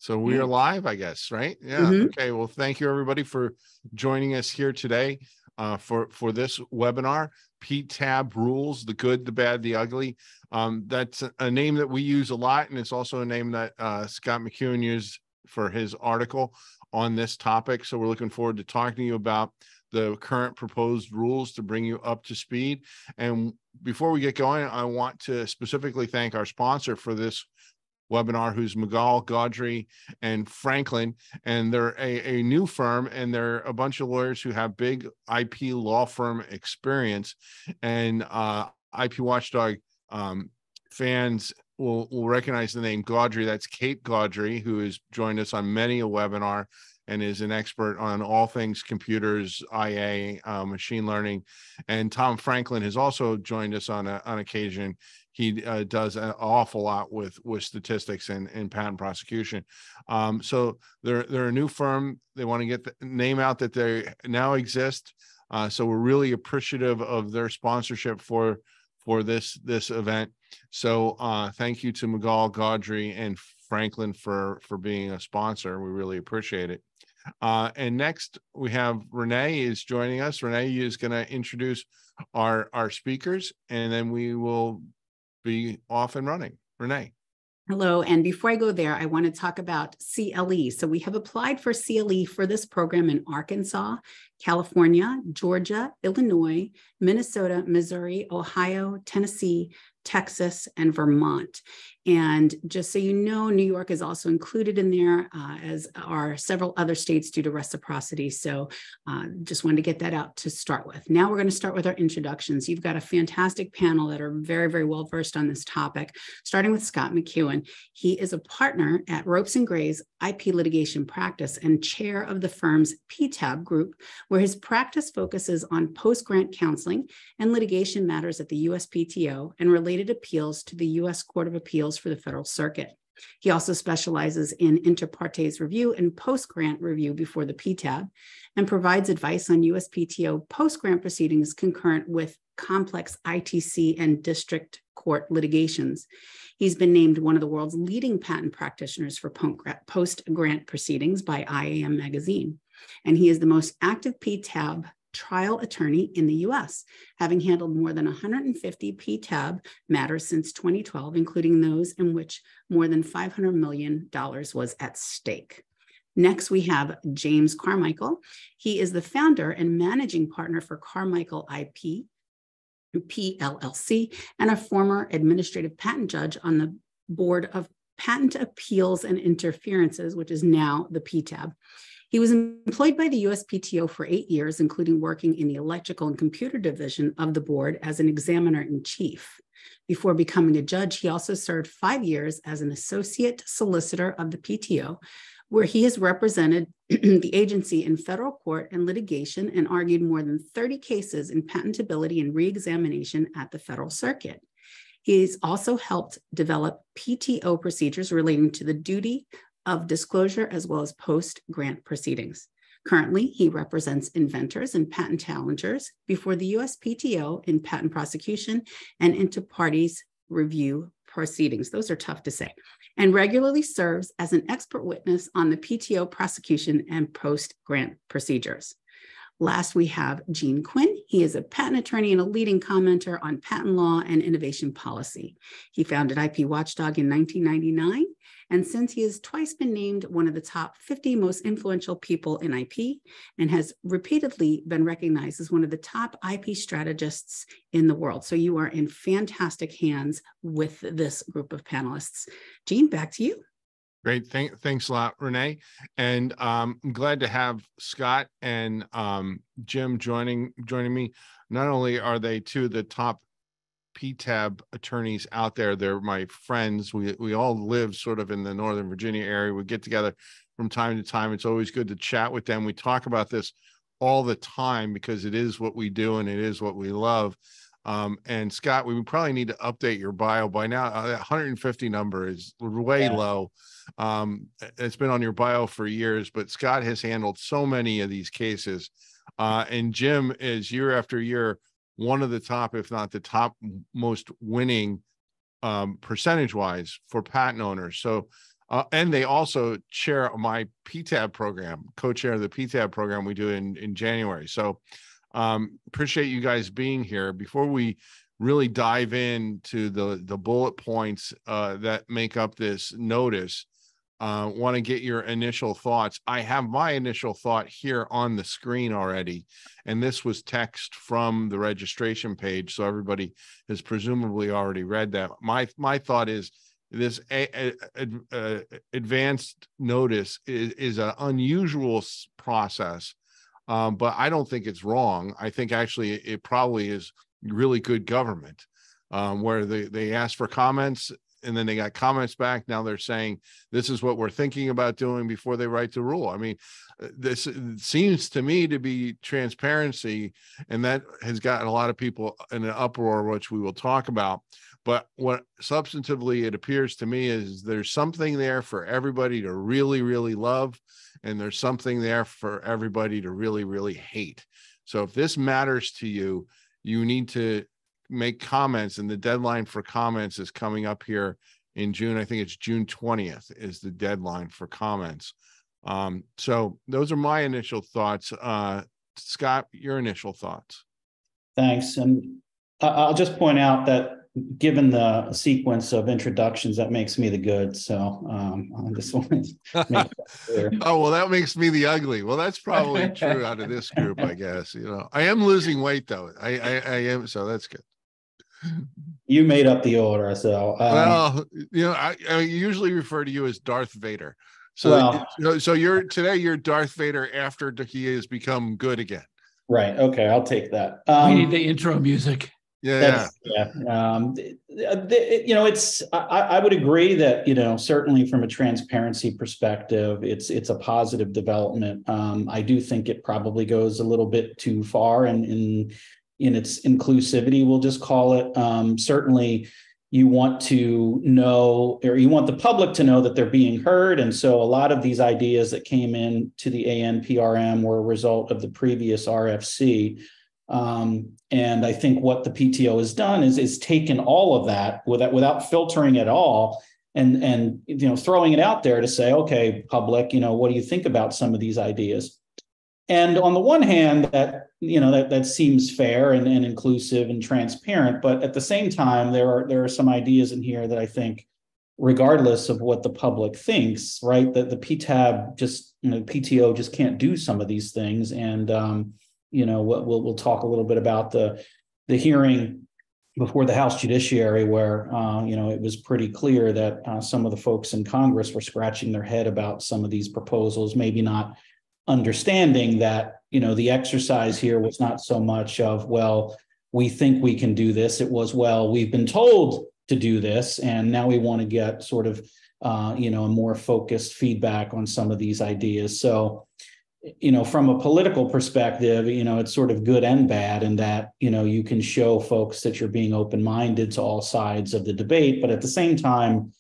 So we are live, I guess, right? Yeah. Okay. Well, thank you everybody for joining us here today for this webinar, PTAB rules, the good, the bad, the ugly. That's a name that we use a lot, and it's also a name that Scott McEwen used for his article on this topic. So we're looking forward to talking to you about the current proposed rules to bring you up to speed. And before we get going, I want to specifically thank our sponsor for this webinar, who's McGall, Gaudry, and Franklin. And they're a new firm, and they're a bunch of lawyers who have big IP law firm experience. And IP Watchdog fans will recognize the name Gaudry. That's Kate Gaudry, who has joined us on many a webinar and is an expert on all things computers, IA, machine learning. And Tom Franklin has also joined us on occasion. He does an awful lot with statistics and patent prosecution. So they're a new firm. They want to get the name out that they now exist. So we're really appreciative of their sponsorship for this event. So thank you to McGall, Gaudry, and Franklin for being a sponsor. We really appreciate it. And next we have Renee is joining us. Renee is going to introduce our speakers, and then we will be off and running. Renee. Hello. And before I go there, I want to talk about CLE. So we have applied for CLE for this program in Arkansas, California, Georgia, Illinois, Minnesota, Missouri, Ohio, Tennessee, Texas, and Vermont. And just so you know, New York is also included in there, as are several other states due to reciprocity. So just wanted to get that out to start with. Now we're going to start with our introductions. You've got a fantastic panel that are very, very well versed on this topic, starting with Scott McEwen. He is a partner at Ropes and Gray's IP litigation practice and chair of the firm's PTAB group, where his practice focuses on post-grant counseling and litigation matters at the USPTO and related appeals to the U.S. Court of Appeals for the Federal Circuit. He also specializes in inter partes review and post-grant review before the PTAB and provides advice on USPTO post-grant proceedings concurrent with complex ITC and district court litigations. He's been named one of the world's leading patent practitioners for post-grant proceedings by IAM magazine. And he is the most active PTAB trial attorney in the U.S., having handled more than 150 PTAB matters since 2012, including those in which more than $500 million was at stake. Next, we have James Carmichael. He is the founder and managing partner for Carmichael IP, PLLC, and a former administrative patent judge on the Board of Patent Appeals and Interferences, which is now the PTAB. He was employed by the USPTO for 8 years, including working in the electrical and computer division of the board as an examiner-in-chief. Before becoming a judge, he also served 5 years as an associate solicitor of the PTO, where he has represented the agency in federal court and litigation and argued more than 30 cases in patentability and reexamination at the federal circuit. He's also helped develop PTO procedures relating to the duty of disclosure as well as post-grant proceedings. Currently, he represents inventors and patent challengers before the USPTO in patent prosecution and inter partes review proceedings. Those are tough to say. And regularly serves as an expert witness on the PTO prosecution and post-grant procedures. Last, we have Gene Quinn. He is a patent attorney and a leading commenter on patent law and innovation policy. He founded IP Watchdog in 1999, and since he has twice been named one of the top 50 most influential people in IP and has repeatedly been recognized as one of the top IP strategists in the world. So you are in fantastic hands with this group of panelists. Gene, back to you. Great. Thanks a lot, Renee. And I'm glad to have Scott and Jim joining me. Not only are they two of the top PTAB attorneys out there, they're my friends. We all live sort of in the Northern Virginia area. We get together from time to time. It's always good to chat with them. We talk about this all the time because it is what we do and it is what we love. And Scott, we would probably need to update your bio by now. That 150 number is way low. It's been on your bio for years, but Scott has handled so many of these cases. And Jim is year after year, one of the top, if not the top most winning percentage wise for patent owners. So And they also chair my PTAB program, co-chair of the PTAB program we do in January. So appreciate you guys being here. Before we really dive into the bullet points that make up this notice, want to get your initial thoughts. I have my initial thought here on the screen already, and this was text from the registration page, so everybody has presumably already read that. My thought is this advanced notice is an unusual process, but I don't think it's wrong. I think actually it probably is really good government, where they ask for comments, and then they got comments back. Now they're saying, this is what we're thinking about doing before they write the rule. I mean, this seems to me to be transparency, and that has gotten a lot of people in an uproar, which we will talk about. But what substantively it appears to me is there's something there for everybody to really, really love, and there's something there for everybody to really, really hate. So if this matters to you, you need to make comments, and the deadline for comments is coming up here in June. I think it's June 20th is the deadline for comments. So those are my initial thoughts. Scott, your initial thoughts. Thanks. And I'll just point out that given the sequence of introductions, that makes me the good. So I just want to make that clear. Oh, well, that makes me the ugly. Well, that's probably true out of this group, I guess. You know, I am losing weight though. I am, so that's good. You made up the order, so well, you know, I usually refer to you as Darth Vader. So, well, so you're Darth Vader after he has become good again. Right. Okay, I'll take that. We need the intro music. Yeah. You know, it's. I would agree that, you know, certainly from a transparency perspective, it's a positive development. I do think it probably goes a little bit too far in its inclusivity, we'll just call it. Certainly, you want to know, or you want the public to know that they're being heard. And so a lot of these ideas that came in to the ANPRM were a result of the previous RFC. And I think what the PTO has done is taken all of that without filtering at all, and you know, throwing it out there to say, okay, public, you know, what do you think about some of these ideas? And on the one hand, that, you know, that seems fair and inclusive and transparent, but at the same time, there are some ideas in here that I think, regardless of what the public thinks, right, that the PTAB just, you know, PTO just can't do some of these things. And you know, we'll talk a little bit about the hearing before the House Judiciary, where you know, it was pretty clear that some of the folks in Congress were scratching their head about some of these proposals, maybe not understanding that, you know, the exercise here was not so much of, well, we think we can do this. It was, well, we've been told to do this, and now we want to get sort of, you know, a more focused feedback on some of these ideas. So, you know, from a political perspective, you know, it's sort of good and bad in that, you know, you can show folks that you're being open-minded to all sides of the debate, but at the same time,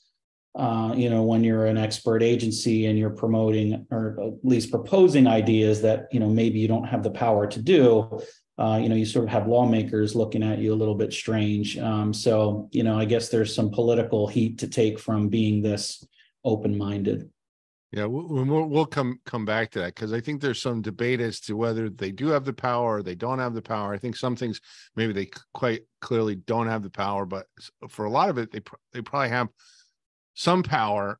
you know, when you're an expert agency and you're promoting, or at least proposing ideas that, you know, maybe you don't have the power to do, you know, you sort of have lawmakers looking at you a little bit strange. So, you know, I guess there's some political heat to take from being this open-minded. Yeah, we'll come back to that, because I think there's some debate as to whether they do have the power or they don't have the power. I think some things maybe they quite clearly don't have the power, but for a lot of it, they probably have some power.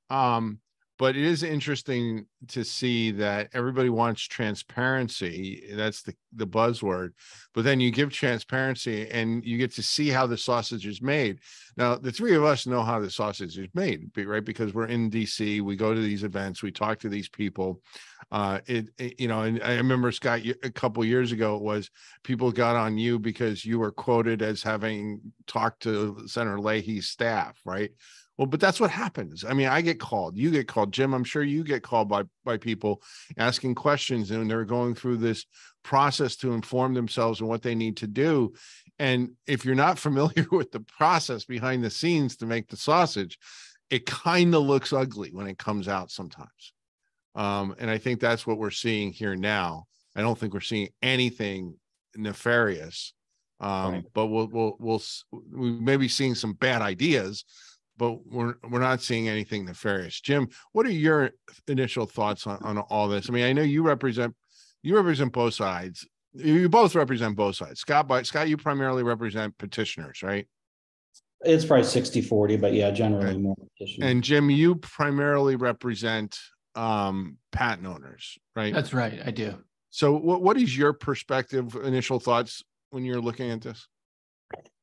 But it is interesting to see that everybody wants transparency. That's the buzzword. But then you give transparency and you get to see how the sausage is made. Now, the three of us know how the sausage is made, right? Because we're in DC, we go to these events, we talk to these people. You know, and I remember, Scott, a couple of years ago, it was people got on you because you were quoted as having talked to Senator Leahy's staff, right? Well, but that's what happens. I mean, I get called, you get called, Jim, I'm sure you get called by people asking questions, and they're going through this process to inform themselves on what they need to do. And if you're not familiar with the process behind the scenes to make the sausage, it kind of looks ugly when it comes out sometimes. And I think that's what we're seeing here now. I don't think we're seeing anything nefarious, right. But we may be seeing some bad ideas, but we're not seeing anything nefarious. Jim, what are your initial thoughts on all this? I mean, I know you represent both sides. You both represent both sides. Scott, you primarily represent petitioners, right? It's probably 60-40, but yeah, generally more petitioners. And Jim, you primarily represent patent owners, right? That's right, I do. So what is your perspective, initial thoughts when you're looking at this?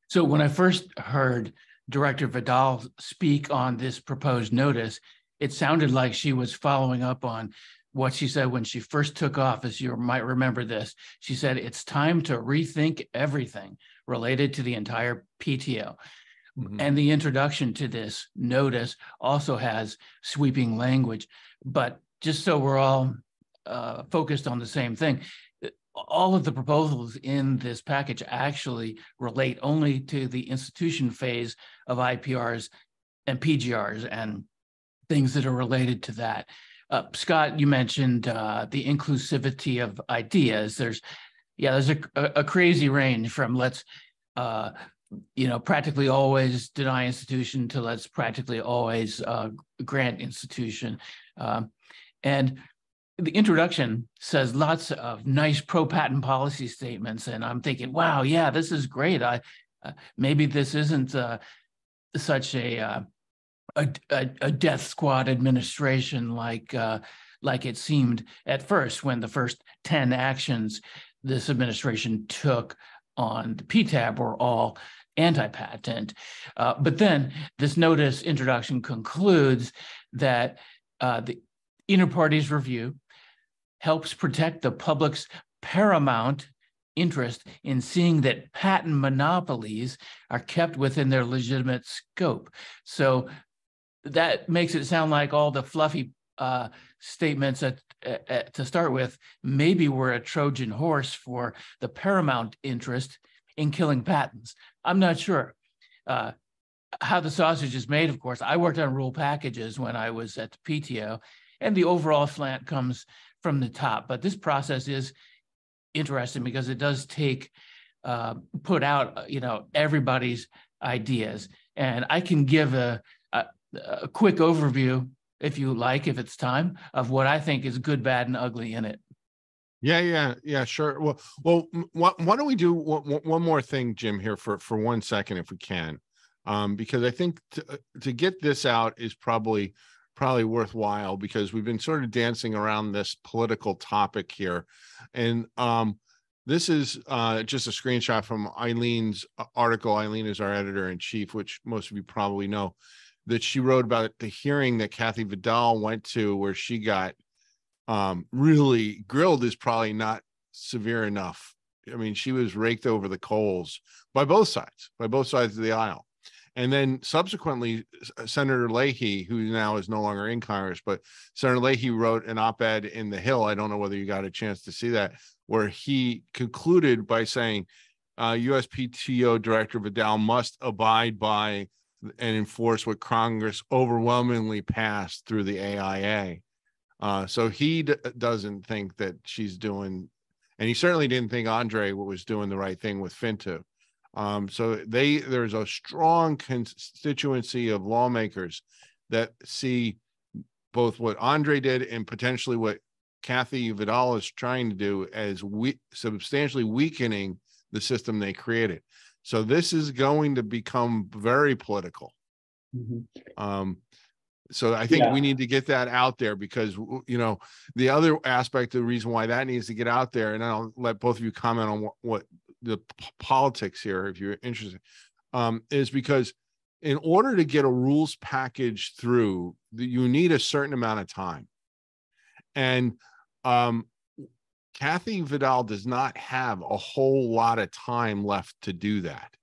So when I first heard Director Vidal speak on this proposed notice, it sounded like she was following up on what she said when she first took office. You might remember this. She said, it's time to rethink everything related to the entire PTO. Mm-hmm. And the introduction to this notice also has sweeping language. But just so we're all focused on the same thing, all of the proposals in this package actually relate only to the institution phase of IPRs and PGRs and things that are related to that. Scott, you mentioned the inclusivity of ideas. There's a crazy range from let's practically always deny institution to let's practically always grant institution. And the introduction says lots of nice pro-patent policy statements, and I'm thinking, wow, yeah, this is great. Maybe this isn't such a death squad administration like it seemed at first when the first 10 actions this administration took on the PTAB were all anti-patent. But then this notice introduction concludes that the inter-parties review helps protect the public's paramount interest in seeing that patent monopolies are kept within their legitimate scope. So that makes it sound like all the fluffy statements to start with maybe were a Trojan horse for the paramount interest in killing patents. I'm not sure. How the sausage is made, of course. I worked on rule packages when I was at the PTO, and the overall slant comes from the top. But this process is interesting because it does put out everybody's ideas. And I can give a quick overview, if you like, if it's time, of what I think is good, bad, and ugly in it. Yeah, sure. Well, why don't we do one more thing, Jim, here for 1 second, if we can, because I think to get this out is probably worthwhile, because we've been sort of dancing around this political topic here. And this is just a screenshot from Eileen's article. Eileen is our editor-in-chief, which most of you probably know, that she wrote about the hearing that Kathy Vidal went to, where she got really grilled is probably not severe enough. I mean, she was raked over the coals by both sides of the aisle. And then subsequently, Senator Leahy, who now is no longer in Congress, but Senator Leahy wrote an op-ed in The Hill. I don't know whether you got a chance to see that, where he concluded by saying USPTO Director Vidal must abide by and enforce what Congress overwhelmingly passed through the AIA. So he doesn't think that she's doing, and he certainly didn't think Andre was doing the right thing with Fintiv. So there's a strong constituency of lawmakers that see both what Andre did and potentially what Kathy Vidal is trying to do as substantially weakening the system they created. So this is going to become very political. Mm-hmm. So I think we need to get that out there, because, the other aspect of the reason why that needs to get out there, and I'll let both of you comment on what the politics here, if you're interested, is because in order to get a rules package through, you need a certain amount of time. And Kathy Vidal does not have a whole lot of time left to do that.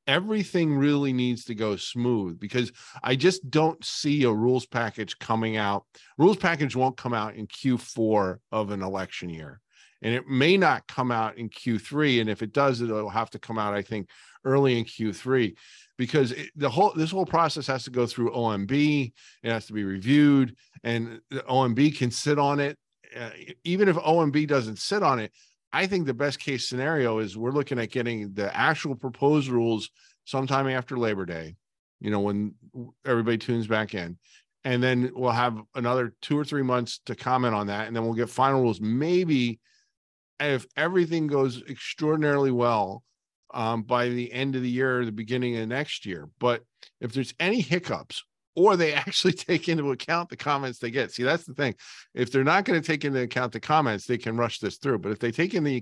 Everything really needs to go smooth, because I just don't see a rules package coming out. Rules package won't come out in Q4 of an election year, and it may not come out in Q3. And if it does, it'll have to come out, I think, early in Q3, because this whole process has to go through OMB. It has to be reviewed, and the OMB can sit on it. Even if OMB doesn't sit on it, I think the best case scenario is we're looking at getting the actual proposed rules sometime after Labor Day. when everybody tunes back in. And then we'll have another 2 or 3 months to comment on that. And then we'll get final rules. Maybe if everything goes extraordinarily well, by the end of the year or the beginning of next year. But if there's any hiccups, or they actually take into account the comments they get. See, that's the thing. If they're not going to take into account the comments, they can rush this through. But if they take in the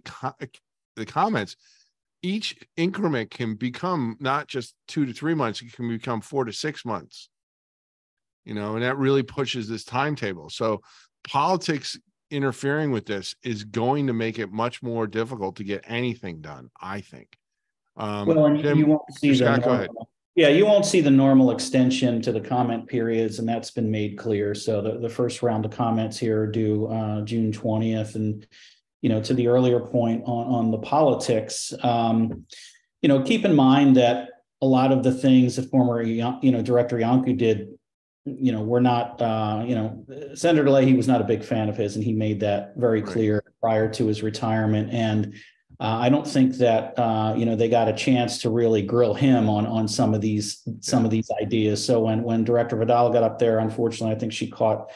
comments, each increment can become not just 2 to 3 months, it can become 4 to 6 months, and that really pushes this timetable. So politics interfering with this is going to make it much more difficult to get anything done, I think. Well, and Jim, you won't see Scott, go ahead. Yeah, you won't see the normal extension to the comment periods, and that's been made clear. So the first round of comments here are due June 20th. And, to the earlier point on the politics, keep in mind that a lot of the things that former, Director Iancu did, we're not, Senator Leahy was not a big fan of his, and he made that very clear prior to his retirement. And I don't think that they got a chance to really grill him on some of these ideas. So when Director Vidal got up there, unfortunately, I think she caught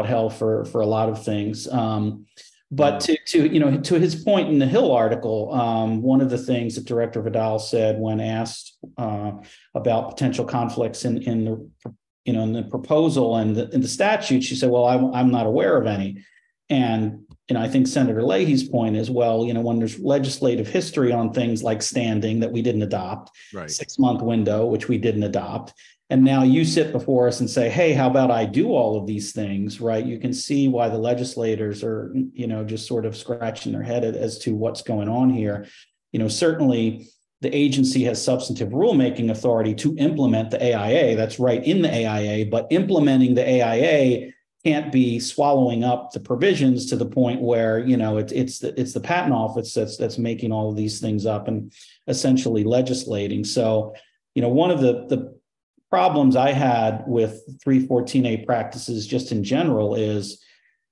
hell for a lot of things. But to his point in the Hill article, one of the things that Director Vidal said when asked about potential conflicts in the proposal and in the statute, she said, "Well, I'm not aware of any." And I think Senator Leahy's point is, well, when there's legislative history on things like standing that we didn't adopt, 6-month window, which we didn't adopt, and now you sit before us and say, hey, how about I do all of these things, right? You can see why the legislators are, just sort of scratching their head as to what's going on here. Certainly the agency has substantive rulemaking authority to implement the AIA. That's right in the AIA, but implementing the AIA can't be swallowing up the provisions to the point where it's the patent office that's making all of these things up and essentially legislating. So one of the problems I had with 314A practices just in general is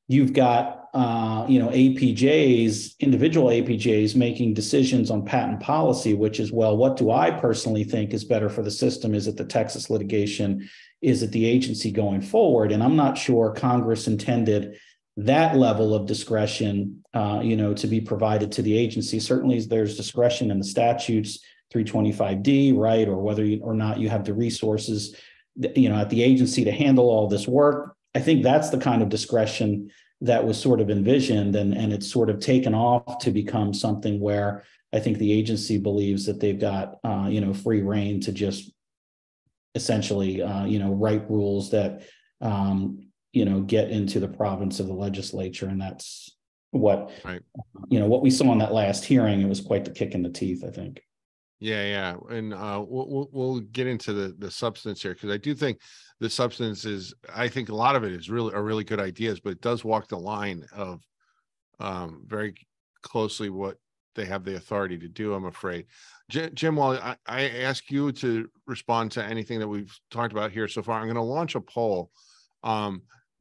you've got APJs, individual APJs making decisions on patent policy, which is, well, what do I personally think is better for the system? Is it the Texas litigation? Is it the agency going forward? And I'm not sure Congress intended that level of discretion, to be provided to the agency. Certainly there's discretion in the statutes, 325D, right? Or whether or not you have the resources, at the agency to handle all this work. I think that's the kind of discretion that was sort of envisioned, and it's sort of taken off to become something where I think the agency believes that they've got, free reign to just essentially, write rules that, get into the province of the legislature. And that's what, what we saw in that last hearing. It was quite the kick in the teeth, I think. Yeah. And we'll get into the substance here, because I do think the substance is, I think a lot of it is really good ideas, but it does walk the line of very closely what they have the authority to do, I'm afraid. Jim, while I ask you to respond to anything that we've talked about here so far, I'm going to launch a poll.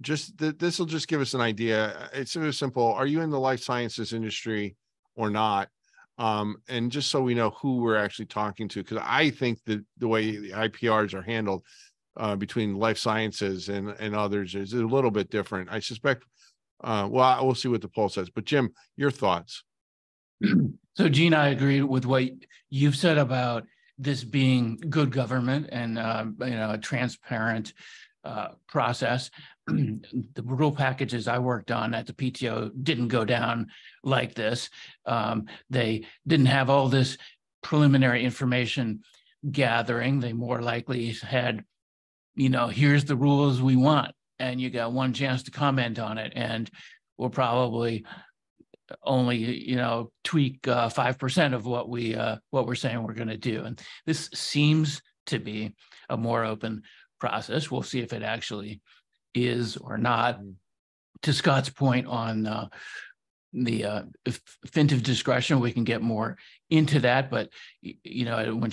This will just give us an idea. It's very simple. Are you in the life sciences industry or not? And just so we know who we're actually talking to, because I think that the way the IPRs are handled between life sciences and others is a little bit different. I suspect, we'll see what the poll says. But Jim, your thoughts? So, Gene, I agree with what you've said about this being good government and a transparent process. The rule packages I worked on at the PTO didn't go down like this. They didn't have all this preliminary information gathering. They more likely had, here's the rules we want, and you got one chance to comment on it, and we'll probably only tweak 5% of what we're saying we're going to do. And this seems to be a more open process. We'll see if it actually is or not. To Scott's point on the Fintiv discretion, we can get more into that. But when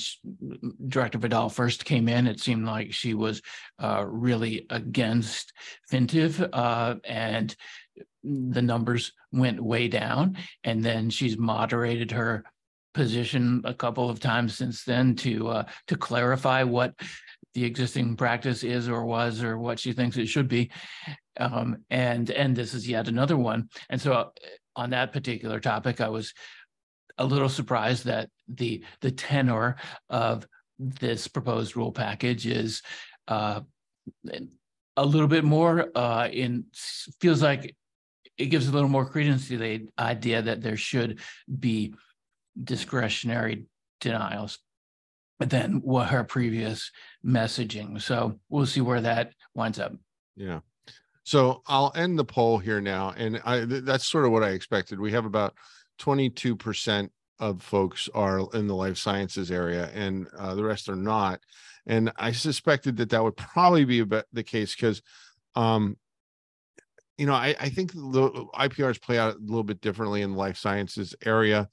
Director Vidal first came in, it seemed like she was really against Fintiv, and the numbers went way down. And then she's moderated her position a couple of times since then to clarify what the existing practice is or was or what she thinks it should be. And this is yet another one. And so on that particular topic, I was a little surprised that the tenor of this proposed rule package is a little bit more feels like it gives a little more credence to the idea that there should be discretionary denials than what her previous messaging. So we'll see where that winds up. Yeah. So I'll end the poll here now. And that's sort of what I expected. We have about 22% of folks are in the life sciences area, and the rest are not. And I suspected that would probably be the case because, I think the IPRs play out a little bit differently in the life sciences area.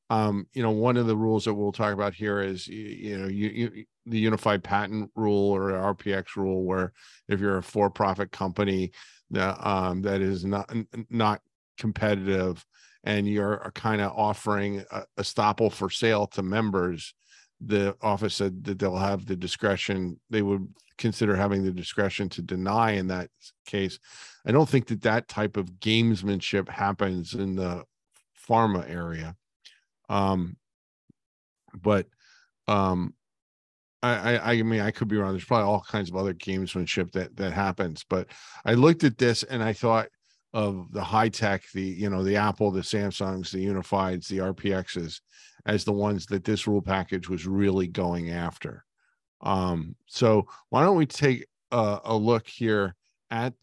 One of the rules that we'll talk about here is, the Unified Patent Rule or RPX rule, where if you're a for-profit company that is not competitive and you're kind of offering a estoppel for sale to members, the office said that they'll have the discretion. They would consider having the discretion to deny in that case. I don't think that type of gamesmanship happens in the pharma area. I mean, I could be wrong. There's probably all kinds of other gamesmanship that happens, but I looked at this and I thought of the high tech, the Apple, the Samsungs, the Unifieds, the RPXs as the ones that this rule package was really going after. So why don't we take a look here at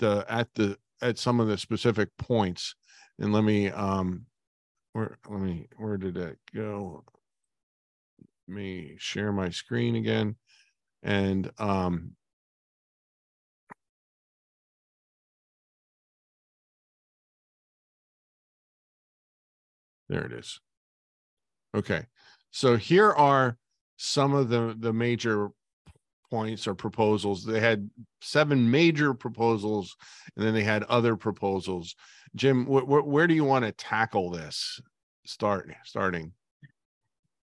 some of the specific points, and let me where did it go? Let me share my screen again. And there it is. Okay. So here are some of the major points or proposals. They had 7 major proposals, and then they had other proposals. Jim, where do you want to tackle this starting?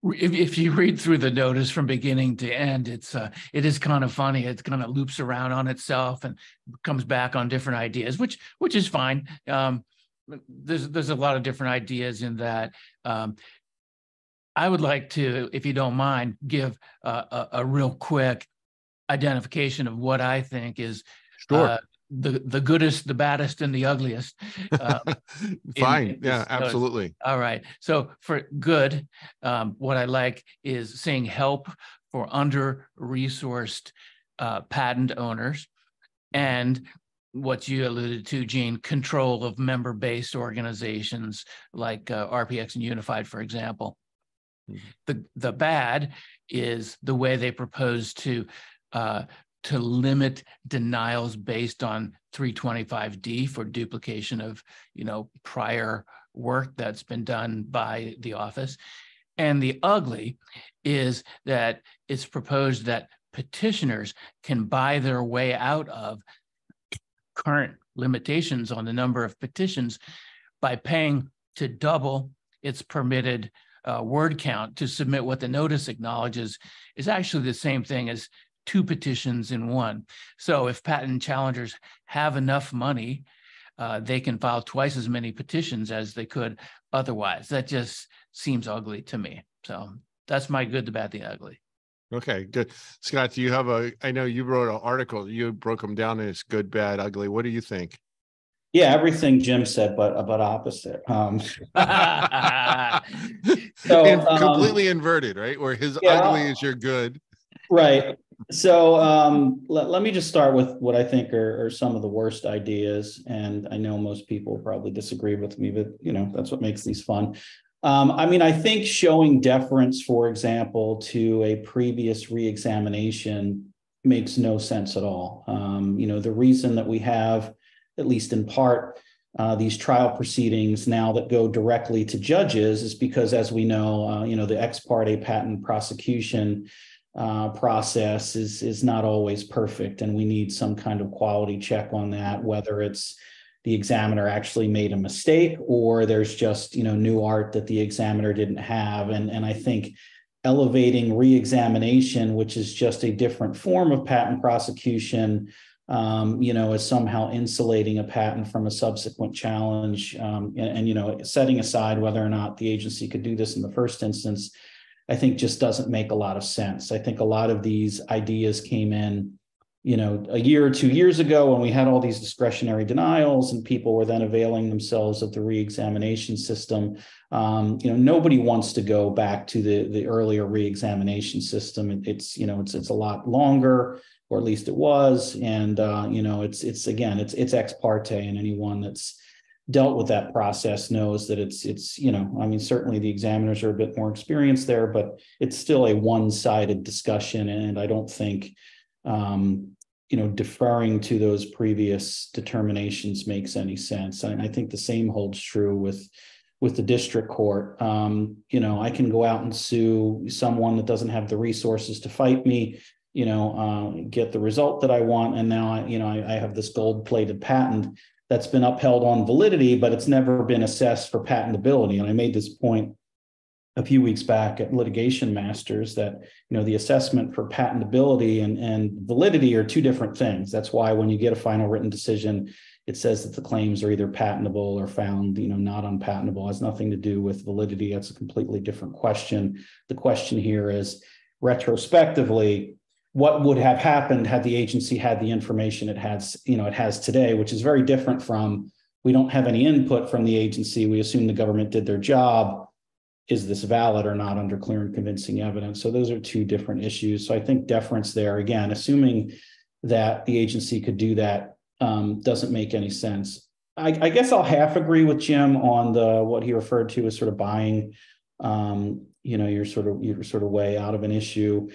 If you read through the notice from beginning to end, it is kind of funny. It kind of loops around on itself and comes back on different ideas, which is fine. There's a lot of different ideas in that. I would like to, if you don't mind, give a real quick identification of what I think is sure. The goodest, the baddest, and the ugliest. Fine. Yeah, absolutely. All right. So for good, what I like is saying help for under-resourced patent owners, and what you alluded to, Gene, control of member-based organizations like RPX and Unified, for example. The bad is the way they propose to limit denials based on 325D for duplication of, prior work that's been done by the office. And the ugly is that it's proposed that petitioners can buy their way out of current limitations on the number of petitions by paying to double its permitted word count to submit what the notice acknowledges is actually the same thing as 2 petitions in one. So if patent challengers have enough money, they can file twice as many petitions as they could otherwise. That just seems ugly to me. So that's my good, the bad, the ugly. Okay, good. Scott, do you have I know you wrote an article, you broke them down as good, bad, ugly. What do you think? Yeah, everything Jim said, but opposite. So completely inverted, right? Where his ugly is your good. Right. So let me just start with what I think are some of the worst ideas. And I know most people probably disagree with me, but that's what makes these fun. I mean, I think showing deference, for example, to a previous reexamination makes no sense at all. The reason that we have, at least in part, these trial proceedings now that go directly to judges is because, as we know, the ex parte patent prosecution process is not always perfect, and we need some kind of quality check on that, whether it's the examiner actually made a mistake or there's just new art that the examiner didn't have. And I think elevating re-examination, which is just a different form of patent prosecution, is somehow insulating a patent from a subsequent challenge, and setting aside whether or not the agency could do this in the first instance, I think just doesn't make a lot of sense. I think a lot of these ideas came in, a year or 2 years ago when we had all these discretionary denials and people were then availing themselves of the re-examination system. Nobody wants to go back to the earlier re-examination system. It's a lot longer, or at least it was. And, it's ex parte, and anyone that's dealt with that process knows that it's certainly the examiners are a bit more experienced there, but it's still a one-sided discussion. And I don't think, deferring to those previous determinations makes any sense. And I think the same holds true with the district court. I can go out and sue someone that doesn't have the resources to fight me, get the result that I want. And now I have this gold-plated patent that's been upheld on validity, but it's never been assessed for patentability. And I made this point a few weeks back at Litigation Masters that, the assessment for patentability and validity are two different things. That's why when you get a final written decision, it says that the claims are either patentable or found, not unpatentable. It has nothing to do with validity. That's a completely different question. The question here is, retrospectively, what would have happened had the agency had the information it has today, which is very different from, we don't have any input from the agency. We assume the government did their job. Is this valid or not under clear and convincing evidence? So those are two different issues. So I think deference there, again, assuming that the agency could do that, doesn't make any sense. I guess I'll half agree with Jim on what he referred to as sort of buying, you're sort of way out of an issue.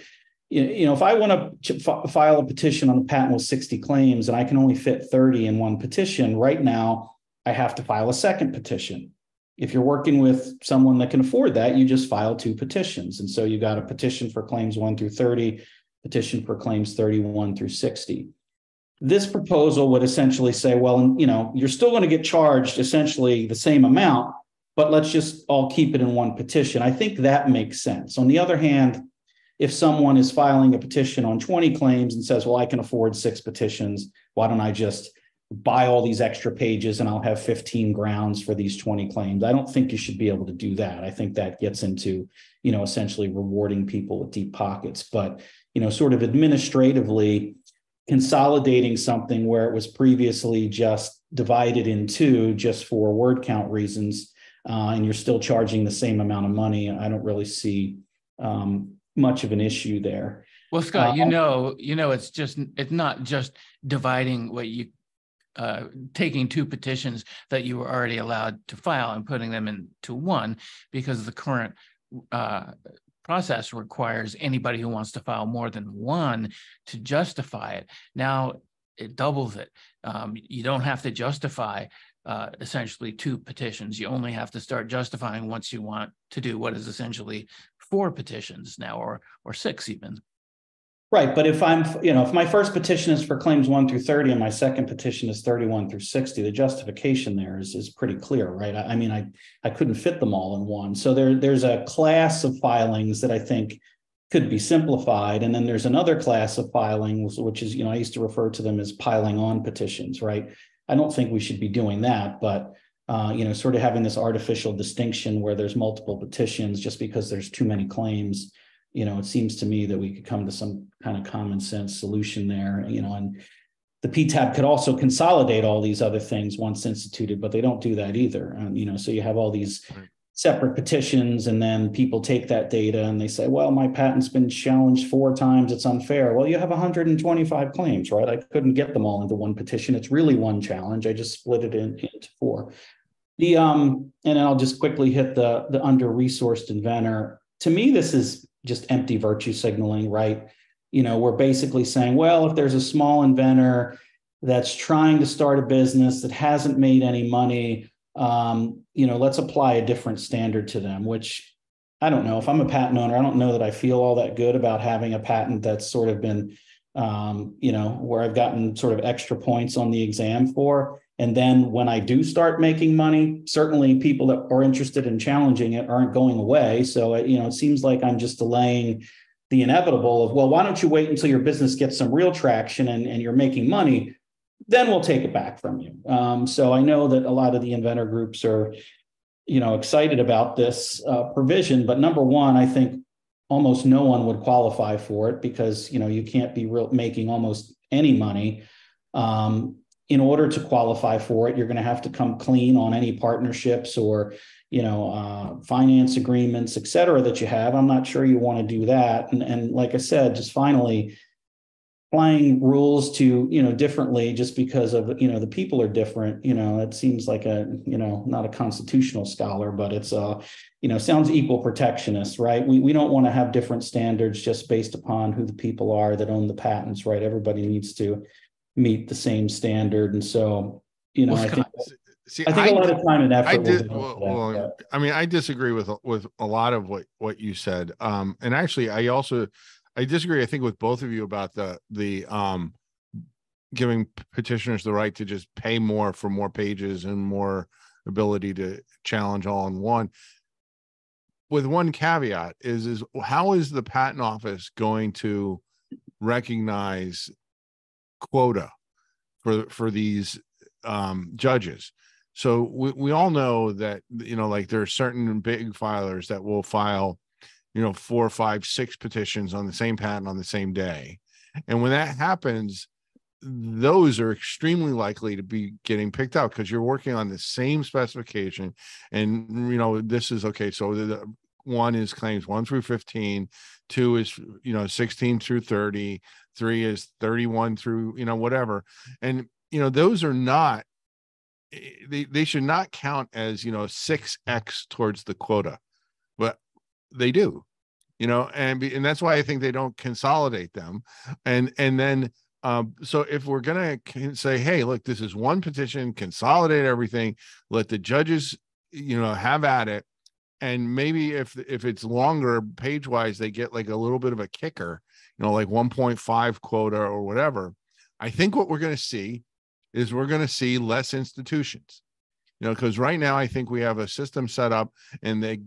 If I want to file a petition on a patent with 60 claims and I can only fit 30 in one petition, right now I have to file a second petition. If you're working with someone that can afford that, you just file 2 petitions. And so you got a petition for claims 1 through 30, petition for claims 31 through 60. This proposal would essentially say, well, you're still going to get charged essentially the same amount, but let's just all keep it in one petition. I think that makes sense. On the other hand, if someone is filing a petition on 20 claims and says, well, I can afford 6 petitions, why don't I just buy all these extra pages and I'll have 15 grounds for these 20 claims? I don't think you should be able to do that. I think that gets into, essentially rewarding people with deep pockets. But, sort of administratively consolidating something where it was previously just divided in 2 just for word count reasons, and you're still charging the same amount of money, I don't really see much of an issue there. Well, Scott, it's not just dividing what you taking 2 petitions that you were already allowed to file and putting them into one, because the current process requires anybody who wants to file more than one to justify it. Now it doubles it. You don't have to justify essentially 2 petitions. You only have to start justifying once you want to do what is essentially 4 petitions now, or 6 even. Right, but if if my first petition is for claims 1 through 30 and my second petition is 31 through 60, the justification there is pretty clear, right? I couldn't fit them all in one. So there's a class of filings that I think could be simplified, and then there's another class of filings, which is, I used to refer to them as piling on petitions, right? I don't think we should be doing that, but sort of having this artificial distinction where there's multiple petitions just because there's too many claims. It seems to me that we could come to some kind of common sense solution there, and the PTAB could also consolidate all these other things once instituted, but they don't do that either. So you have all these separate petitions, and then people take that data and they say, well, my patent's been challenged 4 times, it's unfair. Well, you have 125 claims, right? I couldn't get them all into one petition. It's really one challenge. I just split it into 4. And then I'll just quickly hit the under-resourced inventor. To me, this is just empty virtue signaling, right? We're basically saying, well, if there's a small inventor that's trying to start a business that hasn't made any money, let's apply a different standard to them, which I don't know. If I'm a patent owner, I don't know that I feel all that good about having a patent that's sort of been, where I've gotten sort of extra points on the exam for. And then when I do start making money, certainly people that are interested in challenging it aren't going away. So, it seems like I'm just delaying the inevitable of, well, why don't you wait until your business gets some real traction and you're making money? Then we'll take it back from you. So I know that a lot of the inventor groups are, excited about this provision. But number one, I think almost no one would qualify for it because, you can't be making almost any money. In order to qualify for it, you're going to have to come clean on any partnerships or, finance agreements, et cetera, that you have. I'm not sure you want to do that. And like I said, just finally, applying rules to, differently just because of, the people are different, it seems like not a constitutional scholar, but it's, sounds equal protectionist, right? We don't want to have different standards just based upon who the people are that own the patents, right? Everybody needs to meet the same standard. And so, I think a lot of time and effort. I disagree with a lot of what you said. And actually, I disagree, I think, with both of you about the giving petitioners the right to just pay more for more pages and more ability to challenge all in one. With one caveat is how is the Patent Office going to recognize quota for these judges? So we all know that, like there are certain big filers that will file 4, 5, 6 petitions on the same patent on the same day. And when that happens, those are extremely likely to be getting picked out because you're working on the same specification. And, this is okay. So the one is claims 1 through 15, 2 is, 16 through 30, 3 is 31 through, whatever. And, those are not, they should not count as, 6x towards the quota, but they do. And that's why I think they don't consolidate them. And then, so if we're going to say, hey, look, this is one petition, consolidate everything, let the judges, have at it. And maybe if it's longer page wise, they get like a little bit of a kicker, like 1.5 quota or whatever. I think what we're going to see is we're going to see less institutions, because right now I think we have a system set up, and the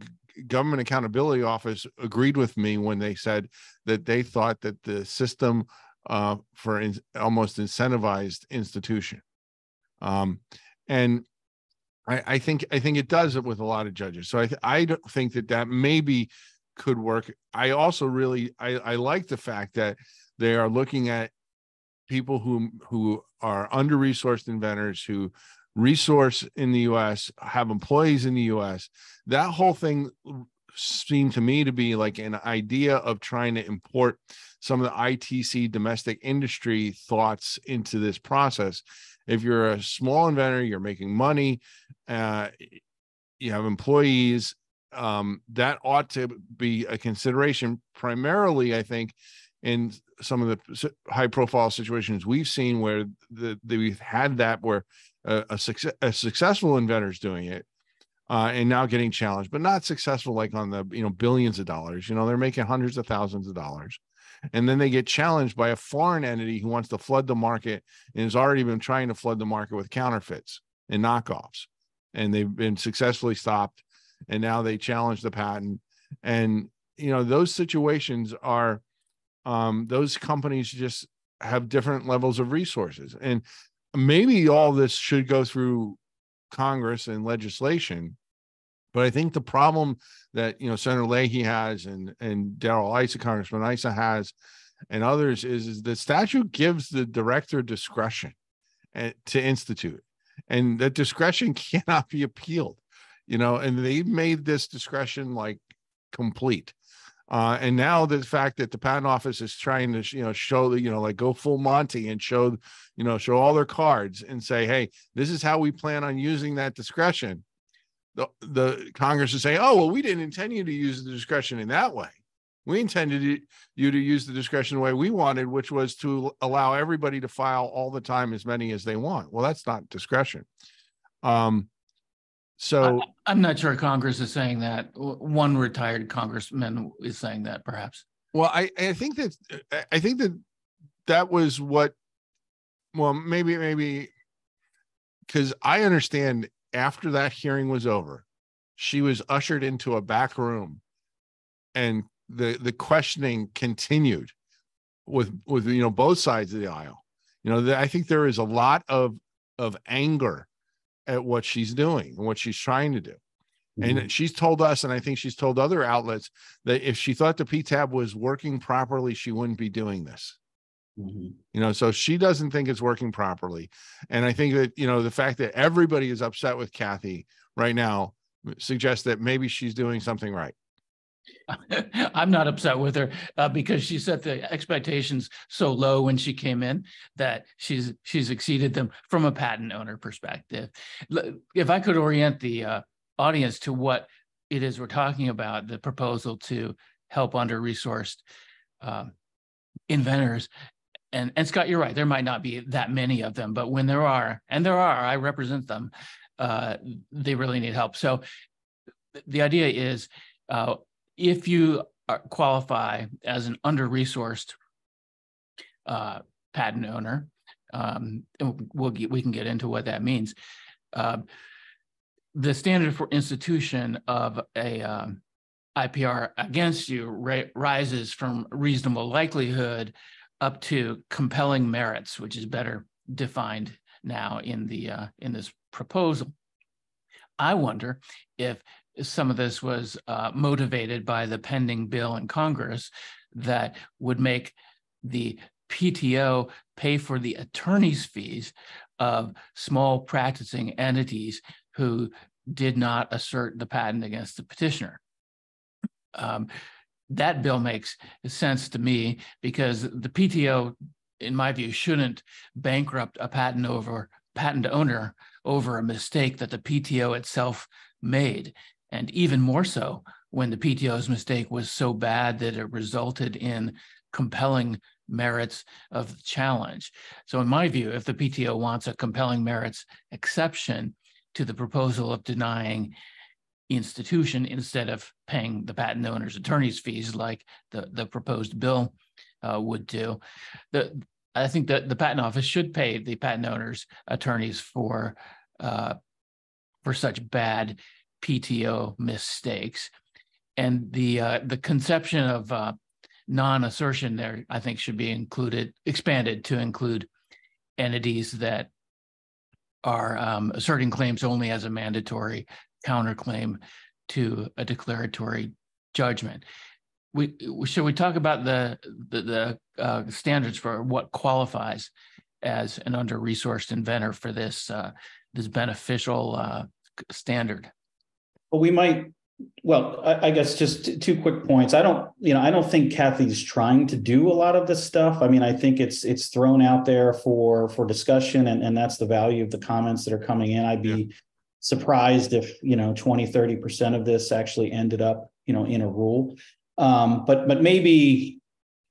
Government Accountability Office agreed with me when they said that they thought that the system for almost incentivized institution. And I think it does it with a lot of judges. So I don't think that maybe could work. I also really, I like the fact that they are looking at people who are under-resourced inventors who resource in the U.S., have employees in the U.S. That whole thing seemed to me to be like an idea of trying to import some of the ITC domestic industry thoughts into this process. If you're a small inventor, you're making money, you have employees, that ought to be a consideration primarily, I think, in some of the high profile situations we've seen where we've had that where a successful inventor is doing it and now getting challenged, but not successful like on the billions of dollars. They're making hundreds of thousands of dollars, and then they get challenged by a foreign entity who wants to flood the market and has already been trying to flood the market with counterfeits and knockoffs, and they've been successfully stopped, and now they challenge the patent. And those situations are those companies just have different levels of resources, and maybe all this should go through Congress and legislation. But I think the problem that Senator Leahy has and Darrell Issa, Congressman Issa has, and others is the statute gives the director discretion to institute, and that discretion cannot be appealed. And they've made this discretion like complete. And now the fact that the Patent Office is trying to, show that, like go full Monty and show all their cards and say, hey, this is how we plan on using that discretion. The Congress is saying, oh, well, we didn't intend you to use the discretion in that way. We intended you to use the discretion the way we wanted, which was to allow everybody to file all the time as many as they want. Well, that's not discretion. So I'm not sure Congress is saying that. One retired congressman is saying that, perhaps. Well, I think that was what. Well, maybe because I understand after that hearing was over, she was ushered into a back room and the questioning continued with both sides of the aisle. I think there is a lot of anger at what she's doing and what she's trying to do. And she's told us, and I think she's told other outlets, that if she thought the PTAB was working properly, she wouldn't be doing this. So she doesn't think it's working properly. And I think that, the fact that everybody is upset with Kathy right now suggests that maybe she's doing something right. I'm not upset with her because she set the expectations so low when she came in that she's exceeded them from a patent owner perspective. If I could orient the audience to what it is we're talking about, the proposal to help under-resourced inventors. And Scott, you're right, there might not be that many of them, but when there are, and there are, I represent them, they really need help. So the idea is, if you qualify as an under-resourced patent owner, we can get into what that means. The standard for institution of a IPR against you rises from reasonable likelihood up to compelling merits, which is better defined now in this proposal. I wonder if some of this was motivated by the pending bill in Congress that would make the PTO pay for the attorney's fees of small practicing entities who did not assert the patent against the petitioner. That bill makes sense to me because the PTO, in my view, shouldn't bankrupt a patent owner over a mistake that the PTO itself made. And even more so when the PTO's mistake was so bad that it resulted in compelling merits of the challenge. So in my view, if the PTO wants a compelling merits exception to the proposal of denying institution instead of paying the patent owner's attorney's fees like the proposed bill would do, I think that the patent office should pay the patent owner's attorneys for such bad PTO mistakes. And the conception of non-assertion there, I think, should be expanded to include entities that are asserting claims only as a mandatory counterclaim to a declaratory judgment. Should we talk about the standards for what qualifies as an under-resourced inventor for this beneficial standard? Well, we might. Well, I guess just two quick points. I don't think Kathy's trying to do a lot of this stuff. I mean, I think it's thrown out there for discussion, and that's the value of the comments that are coming in. I'd be surprised if 20-30% of this actually ended up in a rule. But maybe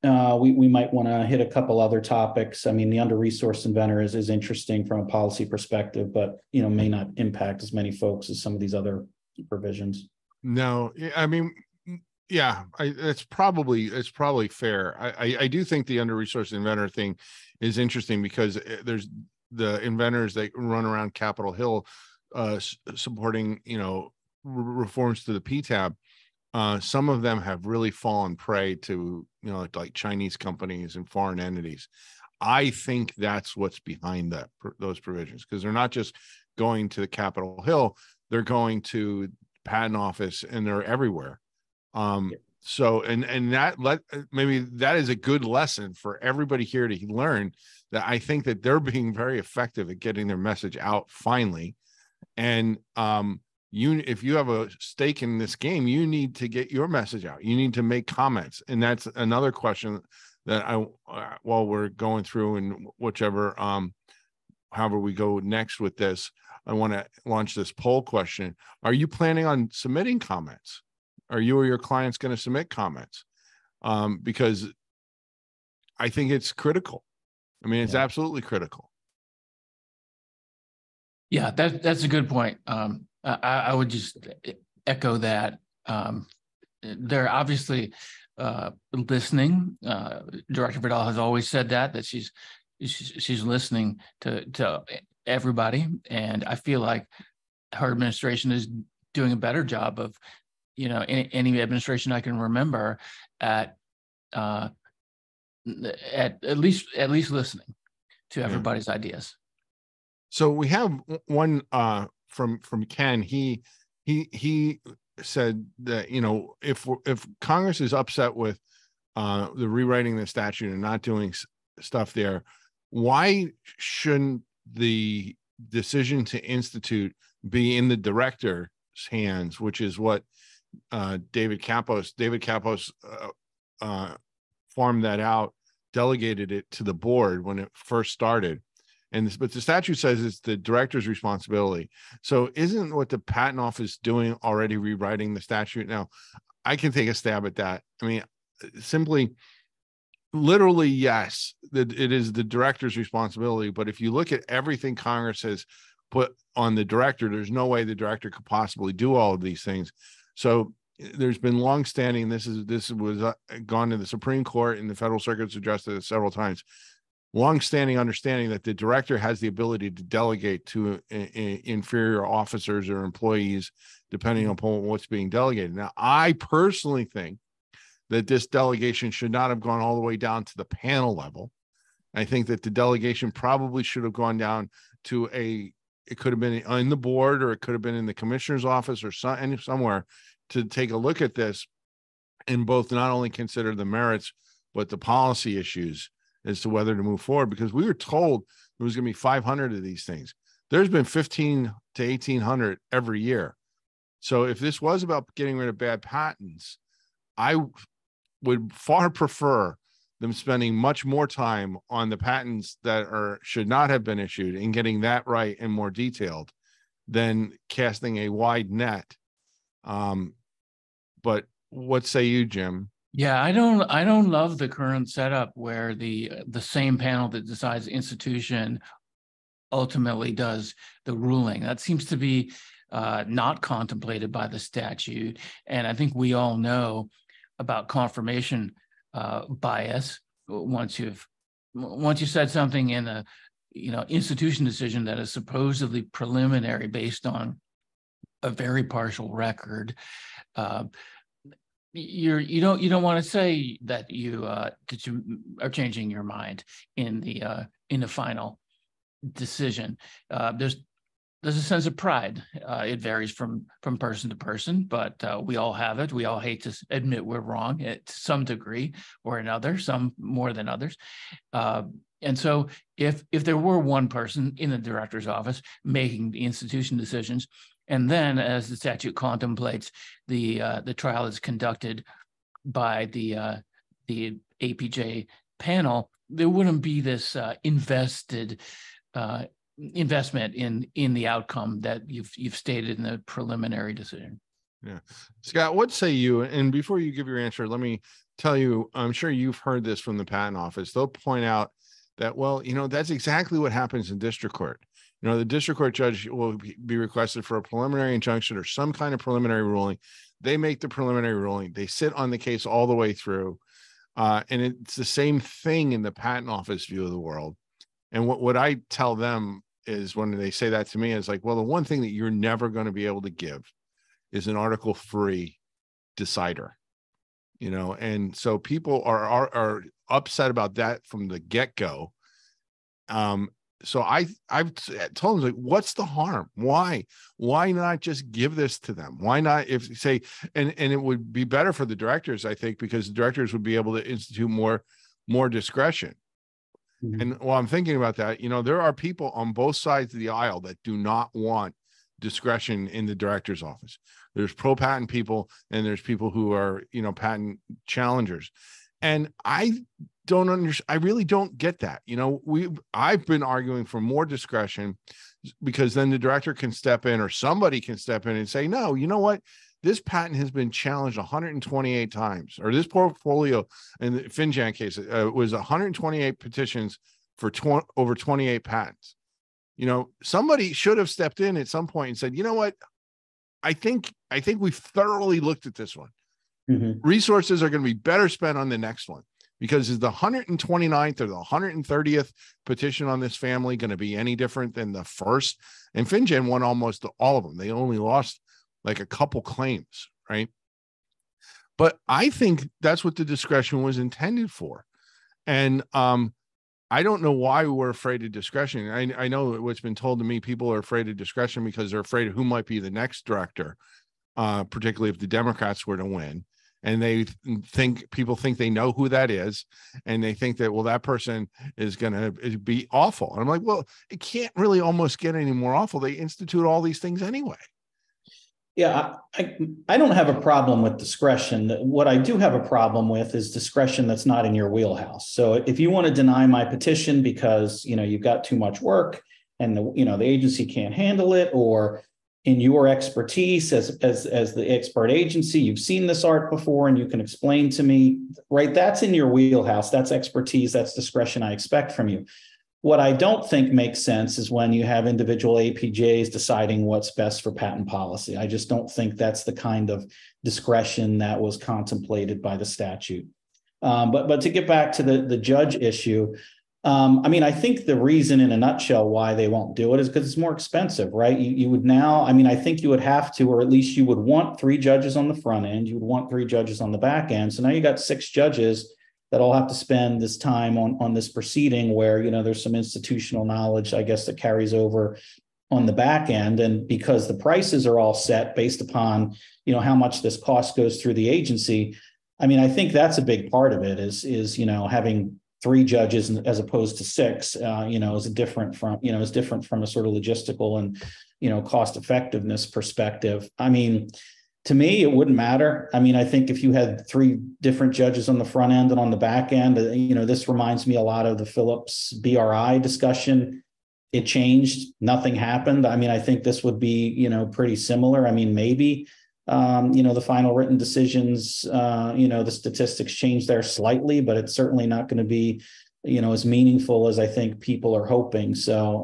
we might want to hit a couple other topics. I mean, the under-resourced inventor is interesting from a policy perspective, but may not impact as many folks as some of these other provisions. No, I mean, yeah, it's probably fair. I do think the under-resourced inventor thing is interesting because there's the inventors that run around Capitol Hill supporting reforms to the PTAB. Some of them have really fallen prey to like Chinese companies and foreign entities. I think that's what's behind those provisions, because they're not just going to the Capitol Hill, they're going to patent office and they're everywhere. So maybe that is a good lesson for everybody here to learn, that I think that they're being very effective at getting their message out finally. And if you have a stake in this game, you need to get your message out. You need to make comments. And that's another question that while we're going through and whichever, however we go next with this, I want to launch this poll question. Are you planning on submitting comments? Are you or your clients going to submit comments? Because I think it's critical. I mean, it's absolutely critical. Yeah, that's a good point. I would just echo that. They're obviously listening. Director Vidal has always said that she's listening to everybody. And I feel like her administration is doing a better job of, any administration I can remember at least listening to everybody's ideas. So we have one from Ken. He said that, if Congress is upset with the rewriting the statute and not doing stuff there, why shouldn't the decision to institute be in the director's hands, which is what David Kapos farmed that out, delegated it to the board when it first started. But the statute says it's the director's responsibility. So isn't what the patent office doing already rewriting the statute? Now, I can take a stab at that. I mean, simply, literally, yes, that it is the director's responsibility. But if you look at everything Congress has put on the director, there's no way the director could possibly do all of these things. So there's been longstanding, this was gone to the Supreme Court, and the Federal Circuit's addressed it several times, longstanding understanding that the director has the ability to delegate to inferior officers or employees, depending upon what's being delegated. Now, I personally think that this delegation should not have gone all the way down to the panel level. I think that the delegation probably should have gone down to it could have been in the board, or it could have been in the commissioner's office, or somewhere, to take a look at this and both not only consider the merits, but the policy issues as to whether to move forward, because we were told there was going to be 500 of these things. There's been 15 to 1,800 every year. So if this was about getting rid of bad patents, I would far prefer them spending much more time on the patents that should not have been issued and getting that right and more detailed than casting a wide net. But what say you, Jim? Yeah, I don't love the current setup where the same panel that decides institution ultimately does the ruling. That seems to be not contemplated by the statute. And I think we all know about confirmation bias. Once you said something in a institution decision that is supposedly preliminary based on a very partial record, you don't want to say that you are changing your mind in the final decision. There's a sense of pride. It varies from person to person, but we all have it. We all hate to admit we're wrong to some degree or another, some more than others. And so if there were one person in the director's office making the institution decisions, and then as the statute contemplates, the trial is conducted by the APJ panel, there wouldn't be this investment in the outcome that you've stated in the preliminary decision. Yeah. Scott, what say you? And before you give your answer, let me tell you, I'm sure you've heard this from the patent office. They'll point out that, well, that's exactly what happens in district court. The district court judge will be requested for a preliminary injunction or some kind of preliminary ruling. They make the preliminary ruling. They sit on the case all the way through. And it's the same thing in the patent office view of the world. And what I tell them is, when they say that to me, is like, well, the one thing that you're never going to be able to give is an Article 3 decider. And so people are upset about that from the get-go. So I've told them, like, what's the harm? Why not just give this to them? Why not, and it would be better for the directors, I think, because the directors would be able to institute more discretion. Mm-hmm. And while I'm thinking about that, there are people on both sides of the aisle that do not want discretion in the director's office. There's pro-patent people, and there's people who are, patent challengers. And I don't understand. I really don't get that. I've been arguing for more discretion, because then the director can step in, or somebody can step in and say, no, you know what? This patent has been challenged 128 times, or this portfolio in the Finjan case was 128 petitions for over 28 patents. Somebody should have stepped in at some point and said, you know what? I think we've thoroughly looked at this one. Mm-hmm. Resources are going to be better spent on the next one. Because is the 129th or the 130th petition on this family going to be any different than the first? And FinGen won almost all of them. They only lost like a couple claims, right? But I think that's what the discretion was intended for. And I don't know why we're afraid of discretion. I know what's been told to me, people are afraid of discretion because they're afraid of who might be the next director, particularly if the Democrats were to win. And people think they know who that is. And they think that, well, that person is going to be awful. And I'm like, well, it can't really almost get any more awful. They institute all these things anyway. Yeah, I don't have a problem with discretion. What I do have a problem with is discretion that's not in your wheelhouse. So if you want to deny my petition because, you've got too much work and the agency can't handle it, or in your expertise as the expert agency, you've seen this art before and you can explain to me, right? That's in your wheelhouse. That's expertise. That's discretion I expect from you. What I don't think makes sense is when you have individual APJs deciding what's best for patent policy. I just don't think that's the kind of discretion that was contemplated by the statute. But to get back to the judge issue, I think the reason in a nutshell why they won't do it is because it's more expensive, right? You would now, I think you would have to, or at least you would want 3 judges on the front end. You would want 3 judges on the back end. So now you got 6 judges that all have to spend this time on this proceeding where, there's some institutional knowledge, I guess, that carries over on the back end. And because the prices are all set based upon, how much this cost goes through the agency. I think that's a big part of it is having 3 judges as opposed to 6, is different from a sort of logistical and, cost effectiveness perspective. To me, it wouldn't matter. I think if you had 3 different judges on the front end and on the back end, this reminds me a lot of the Phillips BRI discussion. It changed, nothing happened. I think this would be, pretty similar. Maybe, the final written decisions, the statistics change there slightly, but it's certainly not going to be, as meaningful as I think people are hoping. So,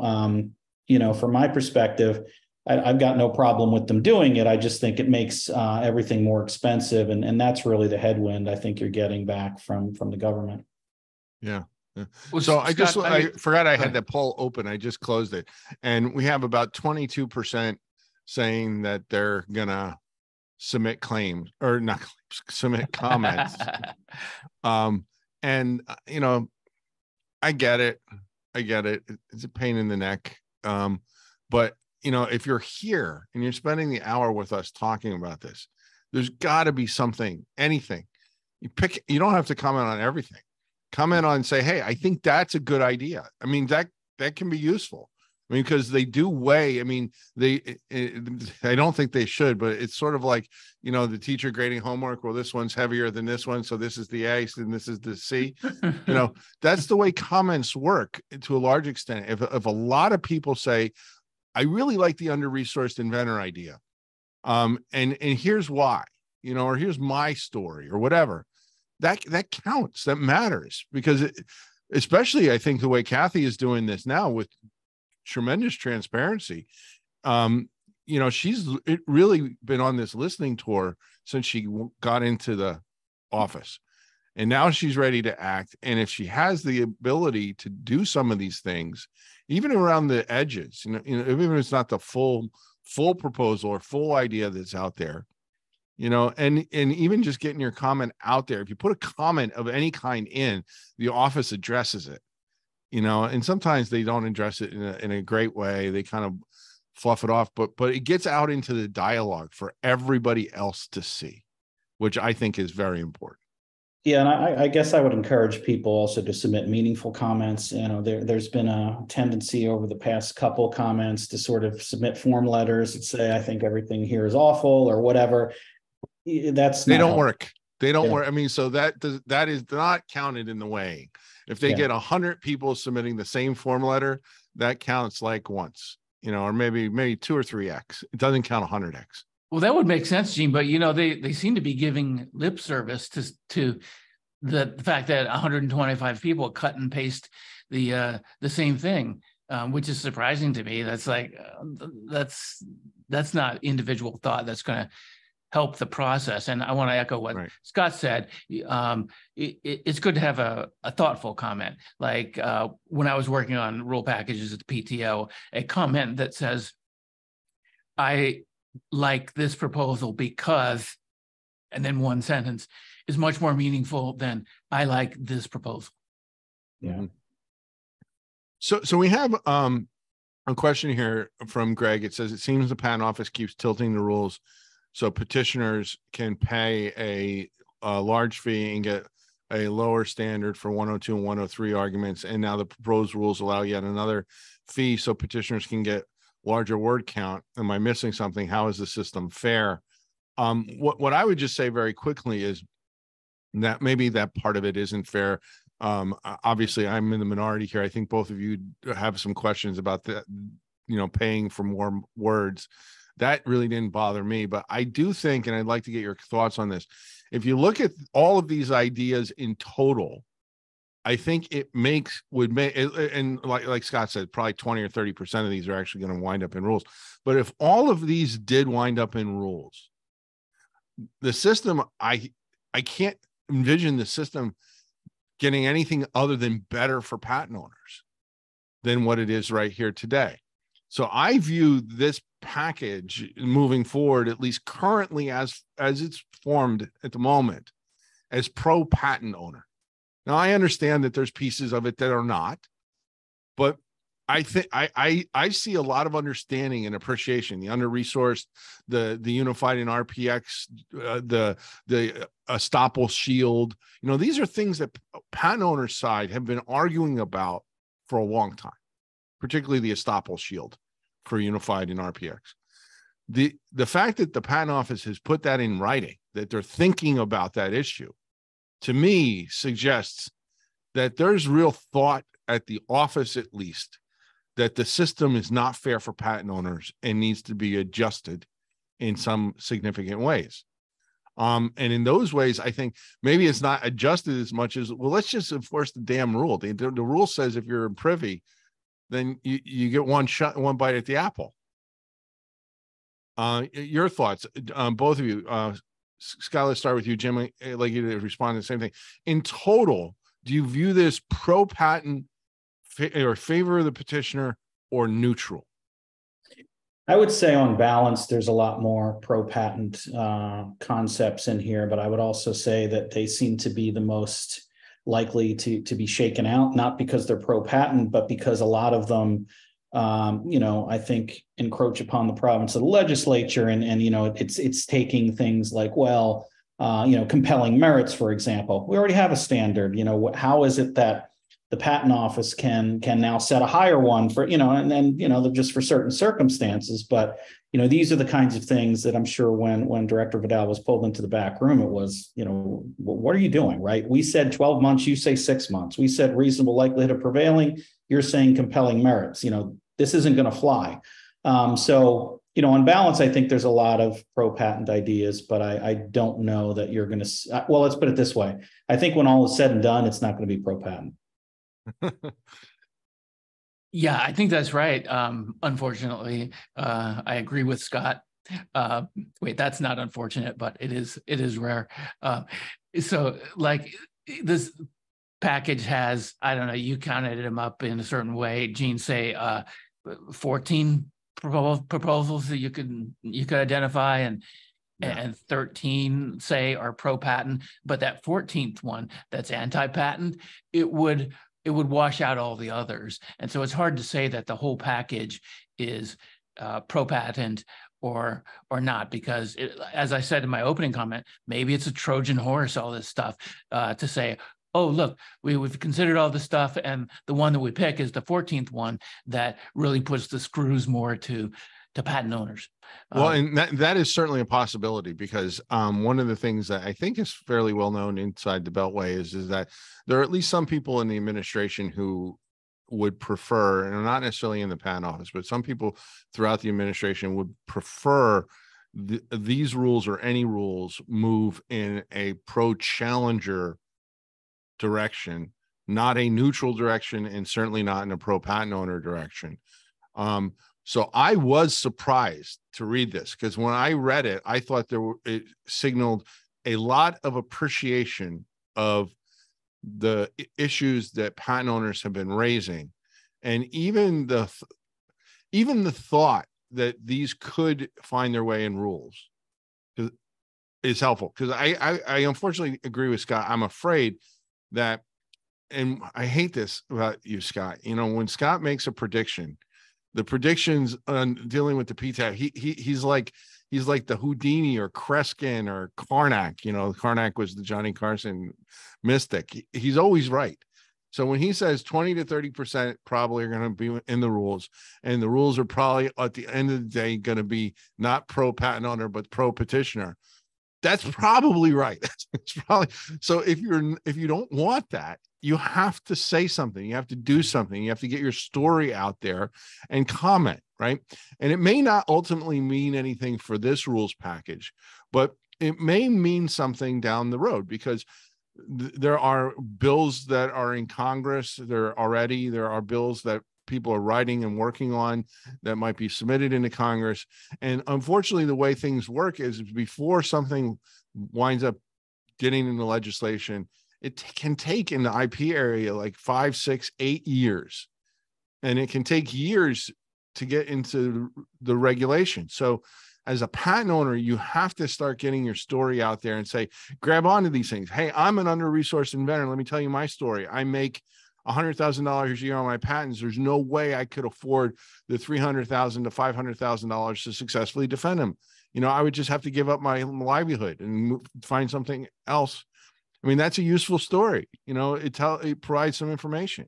from my perspective, I've got no problem with them doing it. I just think it makes everything more expensive. And that's really the headwind I think you're getting back from the government. Yeah. Well, so Scott, I forgot I had that poll open. I just closed it. And we have about 22% saying that they're going to submit claims or not claims, submit comments. I get it. It's a pain in the neck. But if you're here and you're spending the hour with us talking about this, there's got to be something, anything. You don't have to comment on everything. Comment on, say, hey, I think that's a good idea. That can be useful. Because they do weigh. I don't think they should, but it's sort of like, the teacher grading homework. Well, this one's heavier than this one, so this is the A, and this is the C. That's the way comments work to a large extent. If a lot of people say, I really like the under-resourced inventor idea, and here's why, or here's my story, or whatever, that counts. That matters because especially I think the way Kathy is doing this now with tremendous transparency. She's really been on this listening tour since she got into the office, and now she's ready to act. And if she has the ability to do some of these things, even around the edges, even if it's not the full proposal or full idea that's out there, and even just getting your comment out there. If you put a comment of any kind in, the office addresses it. And sometimes they don't address it in a great way. They kind of fluff it off, but it gets out into the dialogue for everybody else to see, which I think is very important. Yeah, and I guess I would encourage people also to submit meaningful comments. There's been a tendency over the past couple comments to sort of submit form letters that say, I think everything here is awful or whatever. They don't work. They don't work. So that is not counted in the weighing. If they get 100 people submitting the same form letter, that counts like once, or maybe 2 or 3x. It doesn't count 100x. Well, that would make sense, Gene. But they seem to be giving lip service to the fact that 125 people cut and paste the same thing, which is surprising to me. That's like that's not individual thought that's going to help the process. And I want to echo what Scott said. It's good to have a thoughtful comment. Like when I was working on rule packages at the PTO, a comment that says, I like this proposal because, and then one sentence, is much more meaningful than I like this proposal. Yeah. So we have a question here from Greg. It says, it seems the patent office keeps tilting the rules so petitioners can pay a large fee and get a lower standard for 102 and 103 arguments. And now the proposed rules allow yet another fee so petitioners can get larger word count. Am I missing something? How is the system fair? What I would just say very quickly is that maybe that part of it isn't fair. Obviously, I'm in the minority here. I think both of you have some questions about that, paying for more words. That really didn't bother me, but I do think, and I'd like to get your thoughts on this. If you look at all of these ideas in total, I think it would make, and like Scott said, probably 20 or 30% of these are actually going to wind up in rules. But if all of these did wind up in rules, the system, I can't envision the system getting anything other than better for patent owners than what it is right here today. So I view this package moving forward, at least currently as it's formed at the moment, as pro patent owner. Now I understand that there's pieces of it that are not, but I think I see a lot of understanding and appreciation. The under-resourced, the Unified and RPX, the estoppel shield. These are things that patent owners' side have been arguing about for a long time, particularly the estoppel shield for Unified and RPX. The fact that the patent office has put that in writing, that they're thinking about that issue, to me suggests that there's real thought at the office, at least, that the system is not fair for patent owners and needs to be adjusted in some significant ways. And in those ways, I think maybe it's not adjusted as much as, well, let's just enforce the damn rule. The rule says if you're in privy, then you get one bite at the apple. Your thoughts, both of you. Scott, let's start with you. Jim, I'd like you to respond to the same thing. In total, do you view this pro-patent or favor of the petitioner or neutral? I would say on balance, there's a lot more pro-patent concepts in here, but I would also say that they seem to be the most likely to be shaken out, not because they're pro-patent, but because a lot of them, I think encroach upon the province of the legislature, and it's taking things like, compelling merits, for example. We already have a standard. How is it that the patent office can now set a higher one for, and then, just for certain circumstances. But, these are the kinds of things that I'm sure when Director Vidal was pulled into the back room, it was, what are you doing, right? We said 12 months, you say 6 months. We said reasonable likelihood of prevailing, you're saying compelling merits. This isn't going to fly. So, on balance, I think there's a lot of pro-patent ideas, but I don't know that you're going to, let's put it this way. I think when all is said and done, it's not going to be pro-patent. Yeah, I think that's right. Unfortunately, I agree with Scott. Wait, that's not unfortunate, but it is rare. So like this package has, I don't know, you counted them up in a certain way, Gene, say 14 proposals that you could identify, and 13 say are pro-patent, but that 14th one that's anti-patent, it would wash out all the others. And so it's hard to say that the whole package is pro-patent or not, because as I said in my opening comment, maybe it's a Trojan horse, all this stuff, to say, oh, look, we've considered all this stuff, and the one that we pick is the 14th one that really puts the screws more to patent owners. Well, and that is certainly a possibility, because one of the things that I think is fairly well known inside the Beltway is that there are at least some people in the administration who would prefer, and not necessarily in the patent office, but some people throughout the administration would prefer these rules or any rules move in a pro-challenger direction, not a neutral direction, and certainly not in a pro-patent owner direction. So I was surprised to read this, because when I read it, I thought it signaled a lot of appreciation of the issues that patent owners have been raising, and even the thought that these could find their way in rules is helpful. Because I unfortunately agree with Scott. I'm afraid that, and I hate this about you, Scott, when Scott makes a prediction, the predictions on dealing with the PTAB, he's like the Houdini or Kreskin or Karnak. Karnak was the Johnny Carson mystic. He's always right. So when he says 20 to 30% probably are going to be in the rules, and the rules are probably at the end of the day going to be not pro patent owner but pro petitioner, that's probably right. It's probably so. If you don't want that, you have to say something. You have to do something. You have to get your story out there and comment, right? And it may not ultimately mean anything for this rules package, but it may mean something down the road, because there are bills that are in Congress. There are bills that people are writing and working on that might be submitted into Congress. And unfortunately, the way things work is before something winds up getting into legislation, it can take in the IP area like 5, 6, 8 years. And it can take years to get into the regulation. So as a patent owner, you have to start getting your story out there and say, grab onto these things. Hey, I'm an under-resourced inventor. Let me tell you my story. I make $100,000 a year on my patents. There's no way I could afford the $300,000 to $500,000 to successfully defend them. I would just have to give up my livelihood and find something else. I mean, that's a useful story. It provides some information.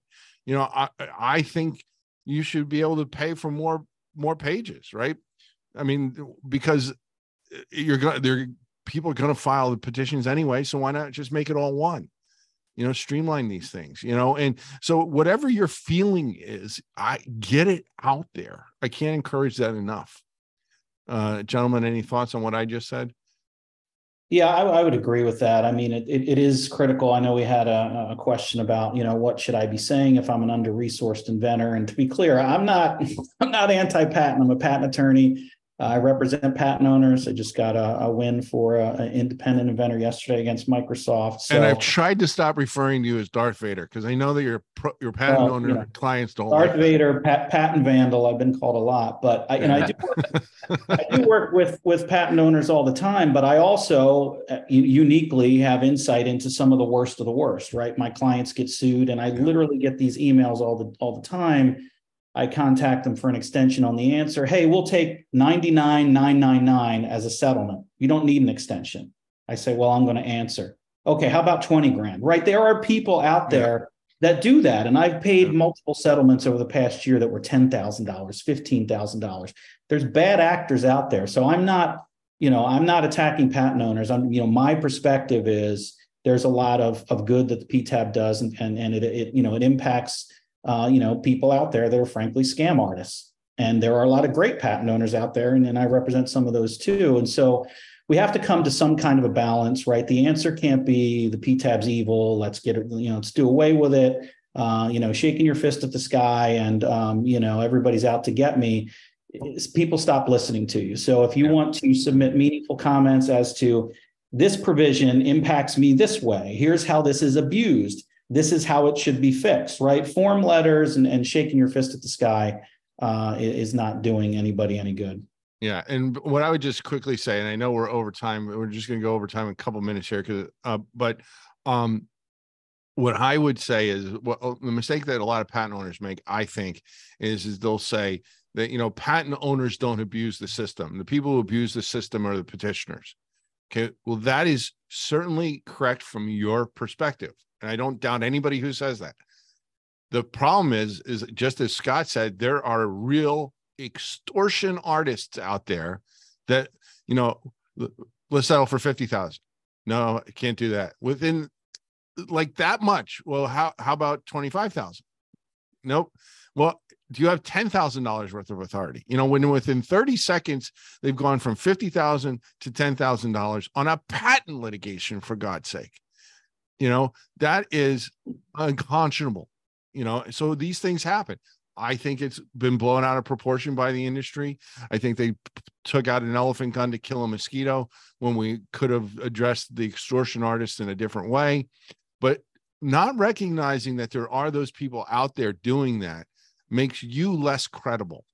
I think you should be able to pay for more pages, right? I mean, because people are going to file the petitions anyway. So why not just make it all one? Streamline these things, and so whatever your feeling is, I get it out there. I can't encourage that enough. Gentlemen, any thoughts on what I just said? Yeah, I would agree with that. I mean, it is critical. I know we had a question about, what should I be saying if I'm an under-resourced inventor? And to be clear, I'm not anti-patent. I'm a patent attorney. I represent patent owners. I just got a win for an independent inventor yesterday against Microsoft. So, and I've tried to stop referring to you as Darth Vader, because I know that your patent owner clients don't. Darth Vader, patent vandal. I've been called a lot, but I do work with patent owners all the time. But I also uniquely have insight into some of the worst, right? My clients get sued, and I literally get these emails all the time. I contact them for an extension on the answer. Hey, we'll take $99,999 as a settlement. You don't need an extension. I say, well, I'm going to answer. Okay, how about 20 grand? Right? There are people out there that do that. And I've paid multiple settlements over the past year that were $10,000, $15,000. There's bad actors out there. So I'm not attacking patent owners. My perspective is there's a lot of good that the PTAB does, and it impacts people out there that are frankly scam artists. And there are a lot of great patent owners out there, and I represent some of those too. And so we have to come to some kind of a balance, right? The answer can't be the PTAB's evil. Let's get it, let's do away with it. Shaking your fist at the sky and, everybody's out to get me. People stop listening to you. So if you want to submit meaningful comments as to this provision impacts me this way, here's how this is abused, this is how it should be fixed, right? Form letters and shaking your fist at the sky is not doing anybody any good. Yeah. And what I would just quickly say, and I know we're over time, we're just going to go over time in a couple minutes here, but what I would say is the mistake that a lot of patent owners make, I think, is they'll say that, patent owners don't abuse the system. The people who abuse the system are the petitioners. Okay. Well, that is certainly correct from your perspective. And I don't doubt anybody who says that. The problem is just as Scott said, there are real extortion artists out there that, let's settle for 50,000. No, I can't do that. Within like that much. Well, how about 25,000? Nope. Well, do you have $10,000 worth of authority? When within 30 seconds, they've gone from $50,000 to $10,000 on a patent litigation, for God's sake. That is unconscionable. So these things happen. I think it's been blown out of proportion by the industry. I think they took out an elephant gun to kill a mosquito when we could have addressed the extortion artists in a different way. But not recognizing that there are those people out there doing that makes you less credible.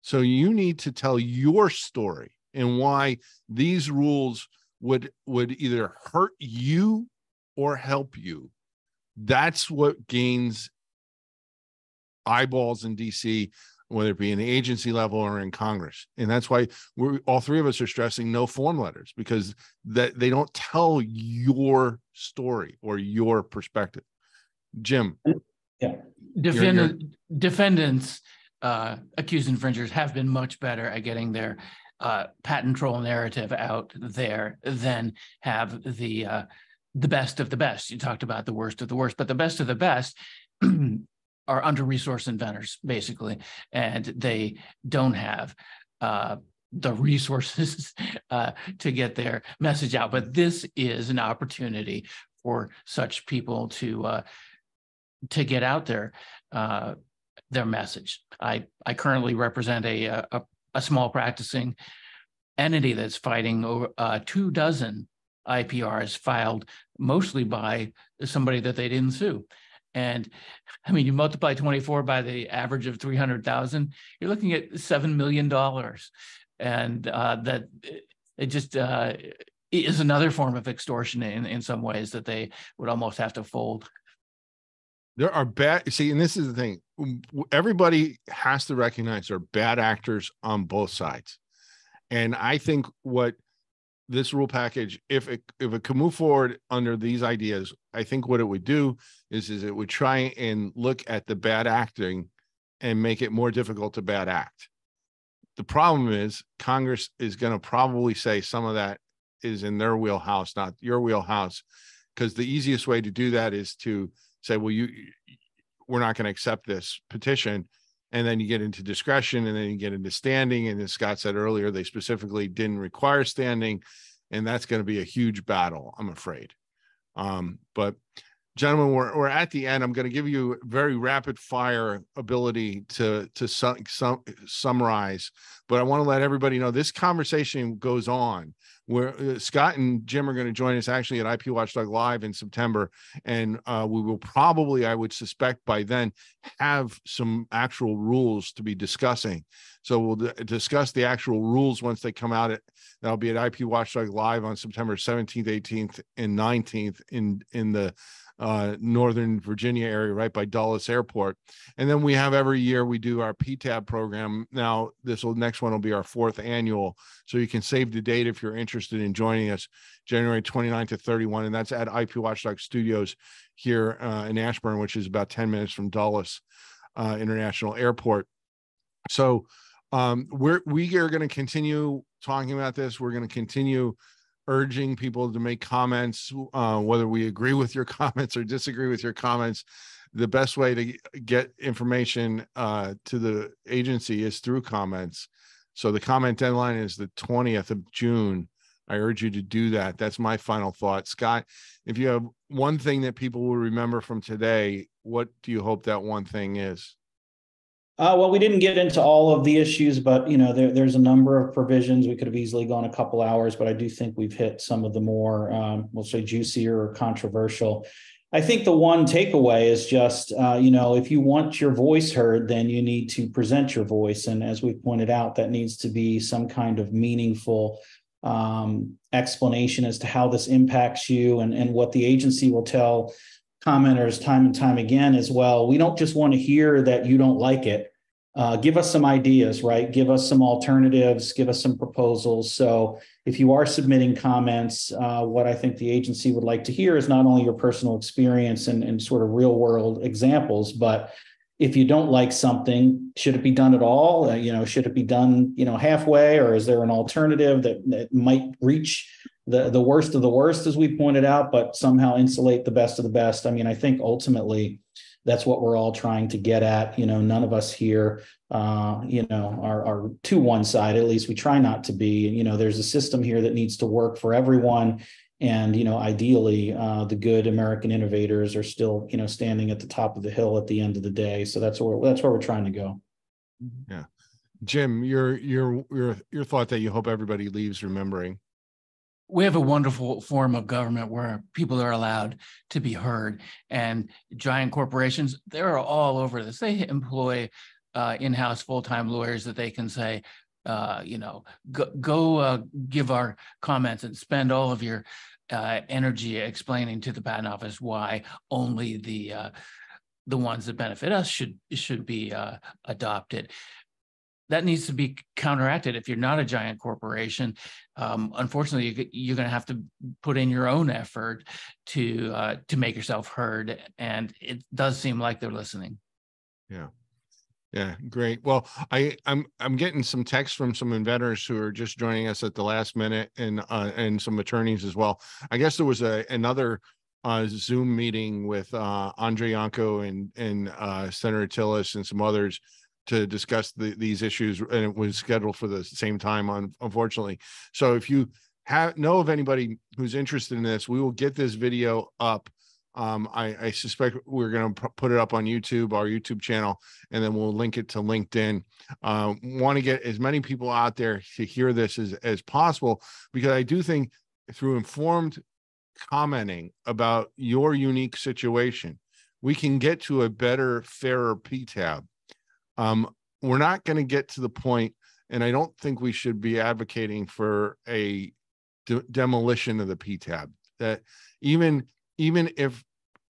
So you need to tell your story and why these rules would either hurt you or help you. That's what gains eyeballs in DC, whether it be in the agency level or in Congress. And that's why all three of us are stressing no form letters, because that they don't tell your story or your perspective. Jim. Yeah. Defendants, accused infringers have been much better at getting their patent troll narrative out there than have the best of the best. You talked about the worst of the worst, but the best of the best are under-resourced inventors, basically, and they don't have the resources to get their message out. But this is an opportunity for such people to get out there their message. I currently represent a small practicing entity that's fighting over 24 IPRs filed mostly by somebody that they didn't sue. And I mean, you multiply 24 by the average of 300,000, you're looking at $7 million. And that it just is another form of extortion in some ways that they would almost have to fold. There are bad, see, and this is the thing, everybody has to recognize there are bad actors on both sides. And I think what this rule package, if it could move forward under these ideas, I think what it would do is it would try and look at the bad acting and make it more difficult to bad act. The problem is Congress is going to probably say some of that is in their wheelhouse, not your wheelhouse, because the easiest way to do that is to say, well, we're not going to accept this petition. And then you get into discretion, and then you get into standing. And as Scott said earlier, they specifically didn't require standing. And that's going to be a huge battle, I'm afraid. But gentlemen, we're at the end. I'm going to give you a very rapid fire ability to summarize, but I want to let everybody know this conversation goes on. Where Scott and Jim are going to join us actually at IP Watchdog Live in September, and we will probably, I would suspect by then, have some actual rules to be discussing. So we'll discuss the actual rules once they come out. That'll be at IP Watchdog Live on September 17th, 18th, and 19th in the Northern Virginia area, right by Dulles Airport. And then we have every year we do our PTAB program. Now next one will be our 4th annual. So you can save the date if you're interested in joining us, January 29 to 31. And that's at IP Watchdog Studios here in Ashburn, which is about 10 minutes from Dulles International Airport. So we are going to continue talking about this. We're going to continue urging people to make comments, whether we agree with your comments or disagree with your comments. The best way to get information to the agency is through comments. So the comment deadline is the 20th of June. I urge you to do that. That's my final thought. Scott, if you have one thing that people will remember from today, what do you hope that one thing is? Well, we didn't get into all of the issues, but there's a number of provisions. We could have easily gone a couple hours, but I do think we've hit some of the more, we'll say, juicier or controversial. I think the one takeaway is just, if you want your voice heard, then you need to present your voice. And as we pointed out, that needs to be some kind of meaningful explanation as to how this impacts you, and what the agency will tell commenters time and time again as well. We don't just want to hear that you don't like it. Give us some ideas, right? Give us some alternatives, give us some proposals. So if you are submitting comments, what I think the agency would like to hear is not only your personal experience and sort of real world examples, but if you don't like something, should it be done at all? Should it be done, halfway, or is there an alternative that might reach the worst of the worst, as we pointed out, but somehow insulate the best of the best? I mean, I think ultimately that's what we're all trying to get at. None of us here, are to one side. At least we try not to be. There's a system here that needs to work for everyone. And, ideally, the good American innovators are still, standing at the top of the hill at the end of the day. So that's where we're trying to go. Yeah. Jim, your thought that you hope everybody leaves remembering. We have a wonderful form of government where people are allowed to be heard, and giant corporations, they're all over this. They employ in-house full-time lawyers that they can say, go give our comments and spend all of your energy explaining to the patent office why only the ones that benefit us should be adopted. That needs to be counteracted. If you're not a giant corporation, unfortunately, you're going to have to put in your own effort to make yourself heard, and it does seem like they're listening. Yeah, great. Well, I'm getting some texts from some inventors who are just joining us at the last minute, and some attorneys as well. I guess there was another Zoom meeting with Andre Yanko and Senator Tillis and some others to discuss these issues, and it was scheduled for the same time, unfortunately. So if you know of anybody who's interested in this, we will get this video up. I suspect we're going to put it up on YouTube, our YouTube channel, and then we'll link it to LinkedIn. Want to get as many people out there to hear this as possible, because I do think through informed commenting about your unique situation, we can get to a better, fairer PTAB. We're not going to get to the point, and I don't think we should be advocating for a demolition of the PTAB. That even if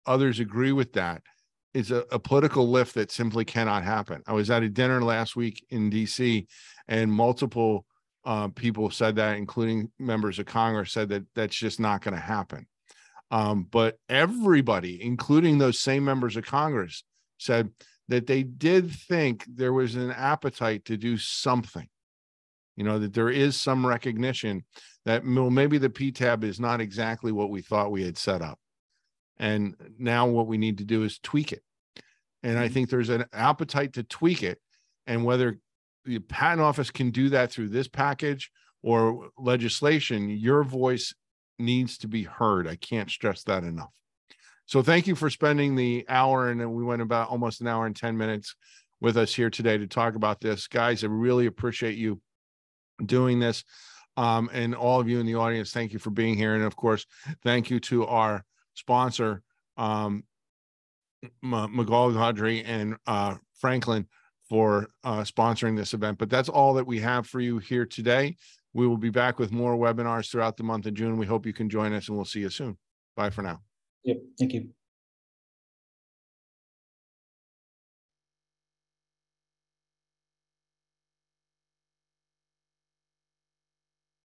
others agree with that, it's a political lift that simply cannot happen. I was at a dinner last week in DC, and multiple people said that, including members of Congress, said that that's just not going to happen. But everybody, including those same members of Congress, said that they did think there was an appetite to do something, that there is some recognition that maybe the PTAB is not exactly what we thought we had set up. And now what we need to do is tweak it. And I think there's an appetite to tweak it. And whether the patent office can do that through this package or legislation, your voice needs to be heard. I can't stress that enough. So thank you for spending the hour, and we went about almost an hour and 10 minutes with us here today to talk about this. Guys, I really appreciate you doing this. And all of you in the audience, thank you for being here. And of course, thank you to our sponsor, McGall-Hodry and Franklin, for sponsoring this event. But that's all that we have for you here today. We will be back with more webinars throughout the month of June. We hope you can join us, and we'll see you soon. Bye for now. Yep. Thank you.